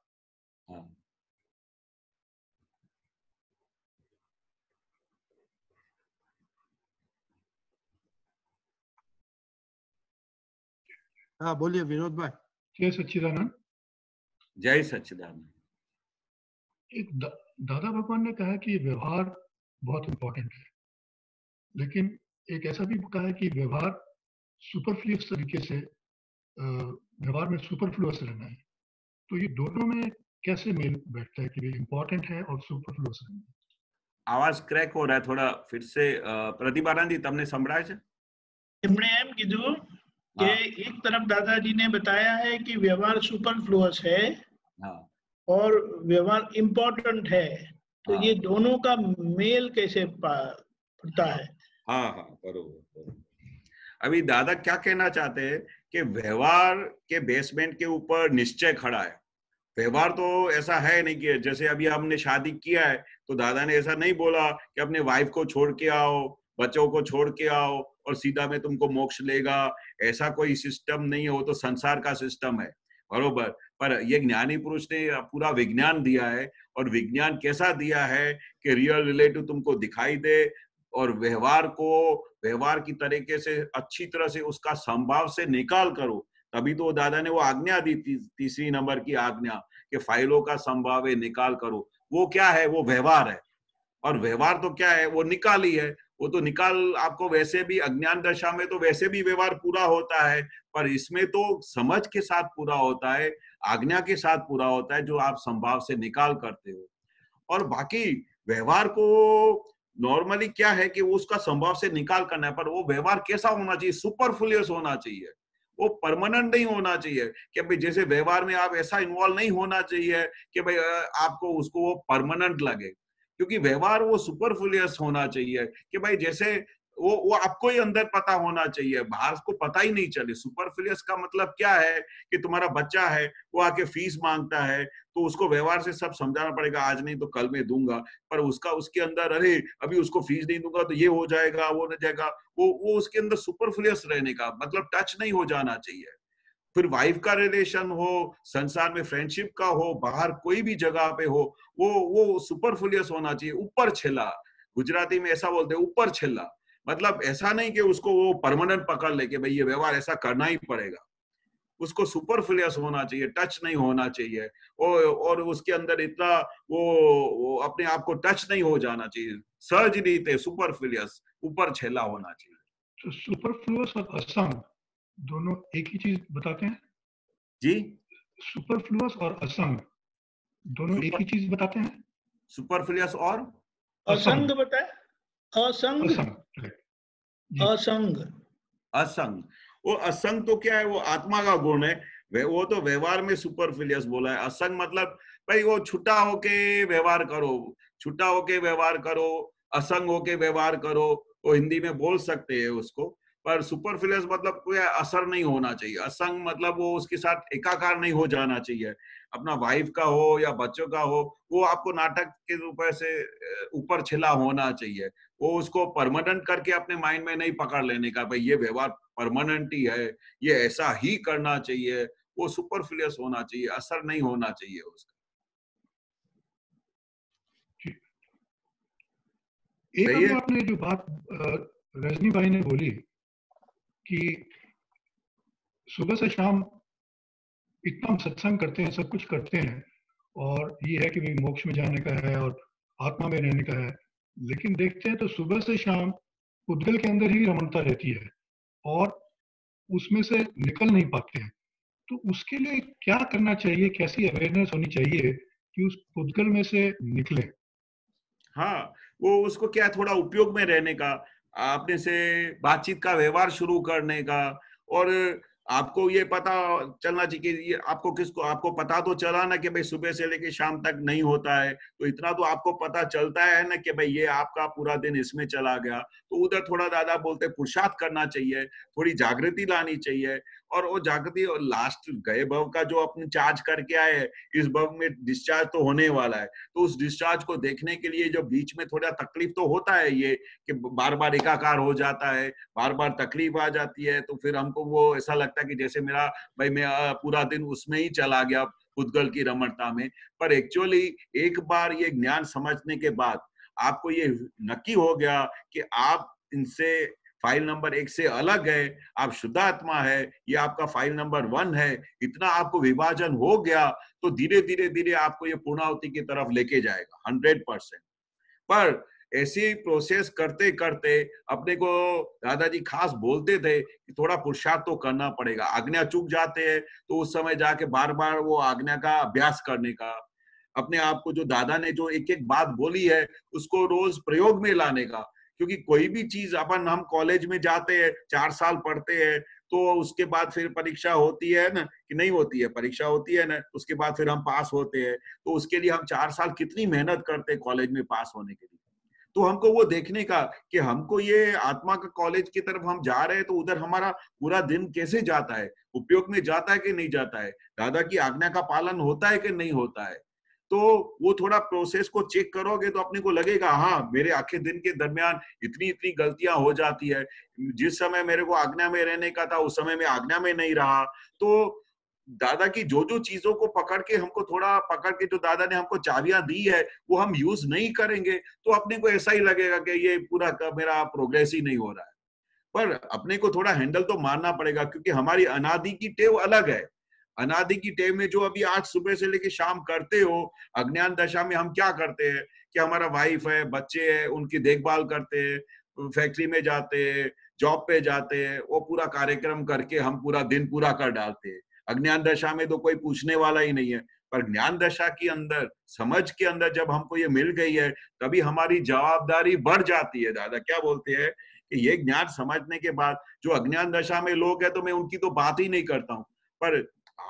हाँ बोलिए विनोद भाई। जय सच्चिदानंद। जय सच्चिदानंद। एक दादा भगवान ने कहा कि व्यवहार बहुत इंपॉर्टेंट है, लेकिन एक ऐसा भी कहा है कि व्यवहार सुपरफ्लुअस तरीके से व्यवहार में सुपरफ्लुअस रहना है. तो ये दोनों में कैसे मेल बैठता है कि ये इंपॉर्टेंट है और सुपरफ्लुअस रहना है? आवाज क्रैक हो रहा है थोड़ा, फिर से प्रतिभानंद जी તમને સંભળાય છે? એમણે એમ કીધું कि एक तरफ दादाजी ने बताया है कि व्यवहार सुपरफ्लुअस है और व्यवहार इम्पोर्टेंट है, तो ये दोनों का मेल कैसे पड़ता है? हाँ हाँ बरोबर। अभी दादा क्या कहना चाहते हैं कि व्यवहार के बेसमेंट के ऊपर निश्चय खड़ा है। व्यवहार तो ऐसा है नहीं कि जैसे अभी हमने शादी किया है तो दादा ने ऐसा नहीं बोला कि अपने वाइफ को छोड़ के आओ, बच्चों को छोड़ के आओ और सीधा में तुमको मोक्ष लेगा, ऐसा कोई सिस्टम नहीं है। वो तो संसार का सिस्टम है, बरोबर। पर ये ज्ञानी पुरुष ने पूरा विज्ञान दिया है, और विज्ञान कैसा दिया है कि रियल रिलेटिव तुमको दिखाई दे और व्यवहार की तरीके से अच्छी तरह से उसका संभाव से निकाल करो। तभी तो दादा ने वो आज्ञा दी, तीसरी नंबर की आज्ञा कि फाइलों का संभाव निकाल करो। वो क्या है? वो व्यवहार है। और व्यवहार तो क्या है? वो निकाल ही है। वो तो निकाल आपको वैसे भी अज्ञान दशा में तो वैसे भी व्यवहार पूरा होता है, पर इसमें तो समझ के साथ पूरा होता है, आज्ञा के साथ पूरा होता है, जो आप संभाव से निकाल करते हो। और बाकी व्यवहार को नॉर्मली क्या है कि वो उसका संभाव से निकाल करना है, पर वो व्यवहार कैसा होना चाहिए? सुपरफ्लुअस होना चाहिए। वो परमानेंट नहीं होना चाहिए कि भाई जैसे व्यवहार में आप ऐसा इन्वॉल्व नहीं होना चाहिए कि भाई आपको उसको वो परमानेंट लगे, क्योंकि व्यवहार वो सुपरफ्लुअस होना चाहिए कि भाई जैसे वो आपको ही अंदर पता होना चाहिए, बाहर को पता ही नहीं चले। सुपरफ्लुअस का मतलब क्या है कि तुम्हारा बच्चा है, वो आके फीस मांगता है, तो उसको व्यवहार से सब समझाना पड़ेगा, आज नहीं तो कल मैं दूंगा, पर उसके अंदर अरे अभी उसको फीस नहीं दूंगा तो ये हो जाएगा, वो नहीं जाएगा, वो उसके अंदर सुपरफ्लुअस रहने का मतलब टच नहीं हो जाना चाहिए। फिर वाइफ का रिलेशन हो, संसार में फ्रेंडशिप का हो, बाहर कोई भी जगह पे हो, वो सुपरफ्लुअस होना चाहिए, ऊपर छेला। गुजराती में ऐसा बोलते हैं, ऊपर छेला। मतलब ऐसा नहीं कि उसको वो परमानेंट पकड़ ले कि भाई ये व्यवहार ऐसा करना ही पड़ेगा। उसको सुपरफ्लुअस होना चाहिए, टच नहीं होना चाहिए, और उसके अंदर इतना वो अपने आप को टच नहीं हो जाना चाहिए। सहज रीते सुपरफ्लुअस, ऊपर छेला होना चाहिए। तो सुपरफ्लुअस और असंग दोनों एक ही चीज बताते हैं जी? सुपरफ्लुअस और असंग दोनों एक ही चीज बताते हैं? सुपरफ्लुअस और असंग बताए, असंग असंग असंग। वो असंग तो क्या है, वो आत्मा का गुण है, वो तो व्यवहार में सुपरफ्लुअस बोला है। असंग मतलब भाई वो छुट्टा होके व्यवहार करो, छुट्टा होके व्यवहार करो, असंग होके व्यवहार करो, वो हिंदी में बोल सकते हैं उसको। पर सुपरफ्लुअस मतलब कोई असर नहीं होना चाहिए। असंग मतलब वो उसके साथ एकाकार नहीं हो जाना चाहिए। अपना वाइफ का हो या बच्चों का हो, वो आपको नाटक के रूप से ऊपर छिला होना चाहिए। वो उसको परमानेंट करके अपने माइंड में नहीं पकड़ लेने का, भाई ये व्यवहार परमानेंट ही है, ये ऐसा ही करना चाहिए। वो सुपरफ्लुअस होना चाहिए, असर नहीं होना चाहिए उसका। एक अभी आपने जो बात रजनी भाई ने बोली कि सुबह से शाम इतना हम सत्संग करते हैं, सब कुछ करते हैं, और ये है कि भाई मोक्ष में जाने का है और आत्मा में रहने का है, लेकिन देखते हैं तो सुबह से शाम पुद्गल के अंदर ही रमणता रहती है और उसमें से निकल नहीं पाते हैं। तो उसके लिए क्या करना चाहिए, कैसी अवेयरनेस होनी चाहिए कि उस पुद्गल में से निकले? हाँ, वो उसको क्या थोड़ा उपयोग में रहने का, आपने से बातचीत का व्यवहार शुरू करने का, और आपको ये पता चलना चाहिए कि ये आपको पता तो चला ना कि भाई सुबह से लेके शाम तक नहीं होता है, तो इतना तो आपको पता चलता है ना कि भाई ये आपका पूरा दिन इसमें चला गया। तो उधर थोड़ा दादा बोलते पुरुषार्थ करना चाहिए, थोड़ी जागृति लानी चाहिए, और वो जागृति और लास्ट गए भव का जो अपने चार्ज करके आए, इस भव में डिस्चार्ज तो होने वाला है। तो उस डिस्चार्ज को देखने के लिए जो बीच में थोड़ा तकलीफ तो होता है, ये कि बार बार एकाकार हो जाता है, बार बार तकलीफ आ जाती है, तो फिर हमको वो ऐसा लगता है कि जैसे मेरा भाई मैं पूरा दिन उसमें ही चला गया, पुद्गल की रमणता में। पर एक्चुअली एक बार ये ज्ञान समझने के बाद आपको ये नक्की हो गया कि आप इनसे फाइल नंबर 1 से अलग है, आप शुद्धात्मा है, ये आपका फाइल नंबर 1 है, इतना आपको विभाजन हो गया, तो धीरे धीरे धीरे आपको ये पूर्णाहुति की तरफ लेके जाएगा 100%। पर ऐसी प्रोसेस करते करते अपने को दादाजी खास बोलते थे कि थोड़ा पुरुषार्थ तो करना पड़ेगा। आज्ञा चूक जाते हैं तो उस समय जाके बार बार वो आज्ञा का अभ्यास करने का, अपने आप को जो दादा ने जो एक एक बात बोली है उसको रोज प्रयोग में लाने का। क्योंकि कोई भी चीज हम कॉलेज में जाते हैं, 4 साल पढ़ते हैं, तो उसके बाद फिर परीक्षा होती है ना, कि नहीं होती है, परीक्षा होती है ना, उसके बाद फिर हम पास होते हैं। तो उसके लिए हम 4 साल कितनी मेहनत करते हैं कॉलेज में पास होने के लिए। तो हमको वो देखने का कि हमको ये आत्मा का कॉलेज की तरफ हम जा रहे हैं, तो उधर हमारा पूरा दिन कैसे जाता है, उपयोग में जाता है कि नहीं जाता है, दादा की आज्ञा का पालन होता है कि नहीं होता है। तो वो थोड़ा प्रोसेस को चेक करोगे तो अपने को लगेगा हाँ, मेरे आखे दिन के दरमियान इतनी इतनी गलतियां हो जाती है। जिस समय मेरे को आज्ञा में रहने का था उस समय मैं आज्ञा में नहीं रहा। तो दादा की जो जो चीजों को पकड़ के हमको थोड़ा पकड़ के जो दादा ने हमको चाबियां दी है वो हम यूज नहीं करेंगे, तो अपने को ऐसा ही लगेगा कि ये पूरा मेरा प्रोग्रेस ही नहीं हो रहा है। पर अपने को थोड़ा हैंडल तो मारना पड़ेगा, क्योंकि हमारी अनादि की टेव अलग है। अनादि की टेव में जो अभी आज सुबह से लेके शाम करते हो, अज्ञान दशा में हम क्या करते हैं कि हमारा वाइफ है, बच्चे हैं, उनकी देखभाल करते हैं, फैक्ट्री में जाते हैं, जॉब पे जाते हैं, वो पूरा कार्यक्रम करके हम पूरा दिन पूरा कर डालते हैं। अज्ञान दशा में तो कोई पूछने वाला ही नहीं है। पर ज्ञान दशा के अंदर, समझ के अंदर जब हमको ये मिल गई है, तभी हमारी जवाबदारी बढ़ जाती है। दादा क्या बोलते हैं कि ये ज्ञान समझने के बाद जो अज्ञान दशा में लोग हैं, तो मैं उनकी तो बात ही नहीं करता हूँ, पर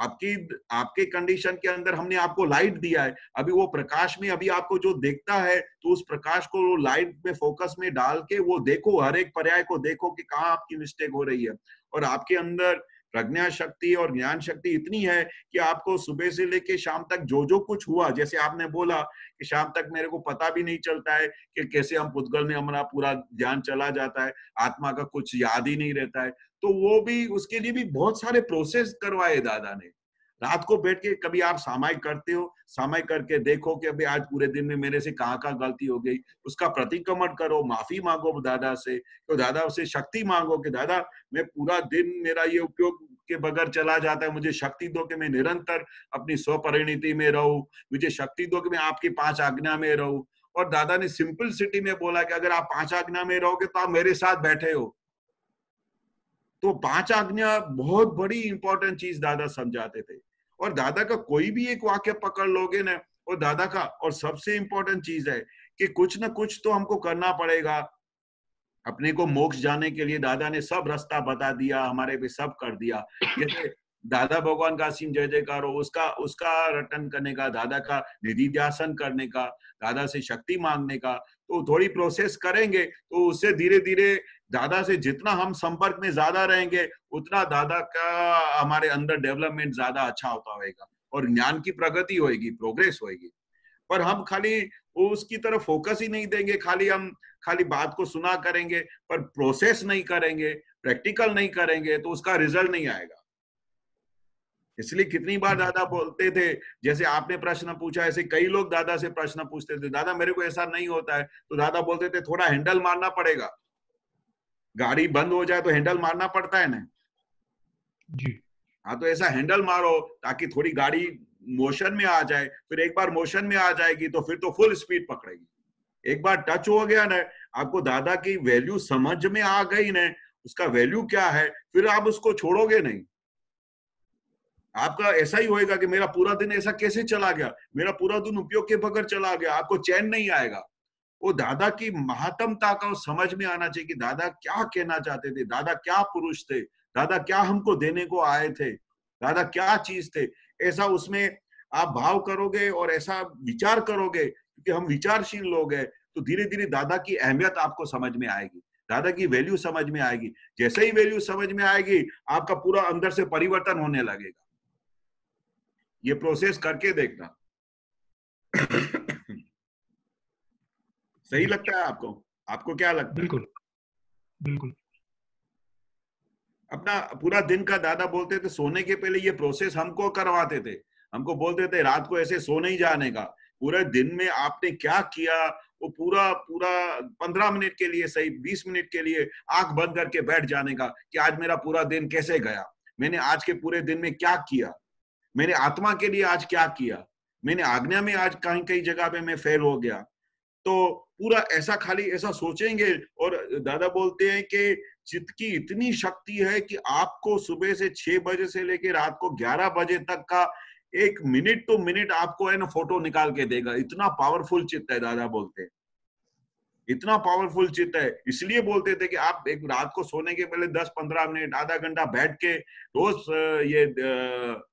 आपके कंडीशन के अंदर हमने आपको लाइट दिया है, अभी वो प्रकाश में अभी आपको जो देखता है, तो उस प्रकाश को लाइट में फोकस में डाल के वो देखो, हर एक पर्याय को देखो कि कहाँ आपकी मिस्टेक हो रही है। और आपके अंदर प्रज्ञा शक्ति और ज्ञान शक्ति इतनी है कि आपको सुबह से लेके शाम तक जो जो कुछ हुआ, जैसे आपने बोला कि शाम तक मेरे को पता भी नहीं चलता है कि कैसे हम पुद्गल में हमारा पूरा ध्यान चला जाता है, आत्मा का कुछ याद ही नहीं रहता है, तो वो भी, उसके लिए भी बहुत सारे प्रोसेस करवाए दादा ने। रात को बैठ के कभी आप सामायिक करते हो, सामायिक करके देखो कि अभी आज पूरे दिन में मेरे से कहाँ कहाँ गलती हो गई, उसका प्रतिक्रमण करो, माफी मांगो दादा से, तो दादा से शक्ति मांगो कि दादा मैं पूरा दिन मेरा ये उपयोग के बगैर चला जाता है, मुझे शक्ति दो कि मैं निरंतर अपनी स्वपरिणति में रहूं, मुझे शक्ति दो कि मैं आपकी 5 आज्ञा में रहूं। और दादा ने सिंपलिसिटी में बोला कि अगर आप 5 आज्ञा में रहोगे तो आप मेरे साथ बैठे हो। तो 5 आज्ञा बहुत बड़ी इंपॉर्टेंट चीज दादा समझाते थे। और दादा का कोई भी एक वाक्य पकड़ लोगे ना, और दादा का और सबसे इंपॉर्टेंट चीज है कि कुछ ना कुछ तो हमको करना पड़ेगा अपने को मोक्ष जाने के लिए। दादा ने सब रास्ता बता दिया, हमारे पे सब कर दिया। जैसे दादा भगवान का असीम जय जयकार हो, उसका रटन करने का, दादा का निधि ध्यासन करने का, दादा से शक्ति मांगने का, तो थोड़ी प्रोसेस करेंगे तो उससे धीरे धीरे दादा से जितना हम संपर्क में ज्यादा रहेंगे उतना दादा का हमारे अंदर डेवलपमेंट ज्यादा अच्छा होता होगा और ज्ञान की प्रगति होगी, प्रोग्रेस होगी। पर हम खाली उसकी तरफ फोकस ही नहीं देंगे, खाली बात को सुना करेंगे पर प्रोसेस नहीं करेंगे, प्रैक्टिकल नहीं करेंगे, तो उसका रिजल्ट नहीं आएगा। इसलिए कितनी बार दादा बोलते थे, जैसे आपने प्रश्न पूछा, ऐसे कई लोग दादा से प्रश्न पूछते थे, दादा मेरे को ऐसा नहीं होता है, तो दादा बोलते थे थोड़ा हैंडल मारना पड़ेगा। गाड़ी बंद हो जाए तो हैंडल मारना पड़ता है ना जी। हाँ, तो ऐसा हैंडल मारो ताकि थोड़ी गाड़ी मोशन में आ जाए, फिर एक बार मोशन में आ जाएगी तो फिर तो फुल स्पीड पकड़ेगी। एक बार टच हो गया ना, आपको दादा की वैल्यू समझ में आ गई ना, उसका वैल्यू क्या है, फिर आप उसको छोड़ोगे नहीं। आपका ऐसा ही होएगा कि मेरा पूरा दिन ऐसा कैसे चला गया, मेरा पूरा दिन उपयोग के बगैर चला गया, आपको चैन नहीं आएगा। वो दादा की महत्वता का समझ में आना चाहिए कि दादा क्या कहना चाहते थे, दादा क्या पुरुष थे, दादा क्या हमको देने को आए थे, दादा क्या चीज थे। ऐसा उसमें आप भाव करोगे और ऐसा विचार करोगे, क्योंकि हम विचारशील लोग हैं, तो धीरे धीरे दादा की अहमियत आपको समझ में आएगी, दादा की वैल्यू समझ में आएगी। जैसे ही वैल्यू समझ में आएगी, आपका पूरा अंदर से परिवर्तन होने लगेगा। ये प्रोसेस करके देखना। सही लगता है आपको? आपको क्या लगता है? बिल्कुल बिल्कुल। अपना पूरा दिन का दादा बोलते थे सोने के पहले ये प्रोसेस हमको करवाते थे, हमको बोलते थे रात को ऐसे सो नहीं जाने का, पूरे दिन में आपने क्या किया वो पूरा 15 मिनट के लिए सही, 20 मिनट के लिए आंख बंद करके बैठ जाने का कि आज मेरा पूरा दिन कैसे गया, मैंने आज के पूरे दिन में क्या किया, मैंने आत्मा के लिए आज क्या किया, मैंने आज्ञा में आज कहीं कहीं जगह पे मैं फेल हो गया। तो पूरा ऐसा खाली ऐसा सोचेंगे। और दादा बोलते हैं कि चित्त की इतनी शक्ति है कि आपको सुबह से 6 बजे से लेके रात को 11 बजे तक का एक मिनट टू मिनट आपको है ना फोटो निकाल के देगा। इतना पावरफुल चित्त है दादा बोलते हैं, इतना पावरफुल चित्त है। इसलिए बोलते थे कि आप एक रात को सोने के पहले 10-15 मिनट आधा घंटा बैठ के रोज ये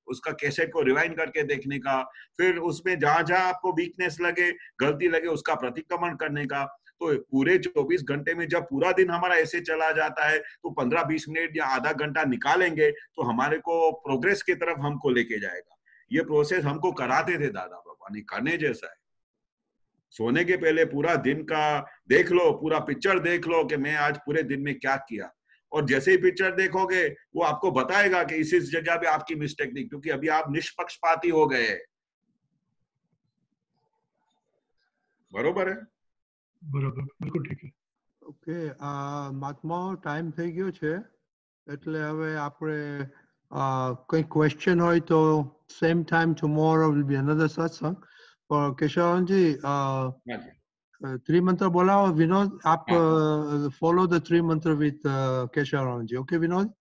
उसका कैसेट को रिवाइंड करके देखने का, फिर उसमें जहां जहां आपको वीकनेस लगे, गलती लगे, उसका प्रतिक्रमण करने का। तो पूरे 24 घंटे में जब पूरा दिन हमारा ऐसे चला जाता है तो 15-20 मिनट या आधा घंटा निकालेंगे तो हमारे को प्रोग्रेस की तरफ हमको लेके जाएगा। ये प्रोसेस हमको कराते थे दादा भगवान, करने जैसा है। सोने के पहले पूरा दिन का देख लो, पूरा पिक्चर देख लो कि मैं आज पूरे दिन में क्या किया, और जैसे ही पिक्चर देखोगे वो आपको बताएगा कि इस जगह पे आपकी मिस्टेक थी, क्योंकि अभी आप निष्पक्षपाती हो गए। बरोबर है? બરાબર, બિલકુલ ઠીક છે. ઓકે, મહાત્મા ટાઈમ થઈ ગયો છે એટલે હવે આપણે કોઈ ક્વેશ્ચન હોય તો same time tomorrow will be another satsang. પણ કેશવજી ત્રિમંત્ર બોલાવો. વિનોદ, આપ follow the Trimantra with Keshavji. Okay Vinod,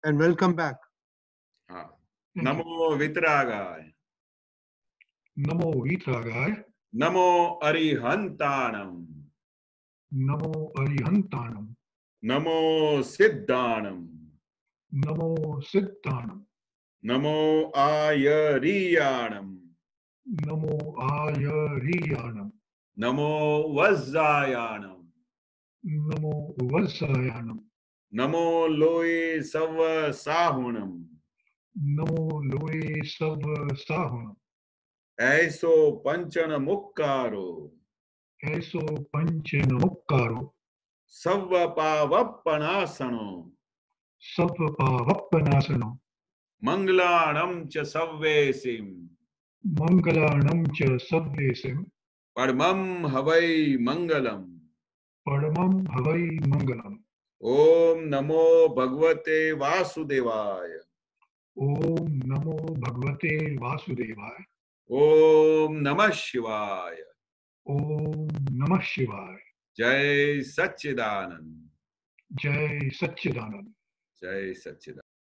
and welcome back. હા. નમો વિતરાગાય, નમો વિતરાગાય, નમો અરિહંતાણમ, નમો અરિહંતાણમ, નમો સિદ્ધાણમ, નમો સિદ્ધાણમ, नमो आयरीयाणम, नमो आयरीयाणम, नमो वज्रायाणम, नमो वत्सायाणम, नमो लोये सव साहुणम, नमो लोये सव साहुणम, ऐसो पंचन मुक्कारो, ऐसो पंच नमुक्कारो, सव पावप्पनासनो, सव पावप्पनासनो, मंगलाणम च सव्वेसिम, मंगलाणं च सव्वेसिम, परमं हवै मंगलम। परमं हवै मंगलम। ओम नमो भगवते वासुदेवाय, ओम नमो भगवते वासुदेवाय, ओम नमः शिवाय, ओम नमः शिवाय। जय सच्चिदानंद, जय सच्चिदानंद। जय सच्चिदानंद।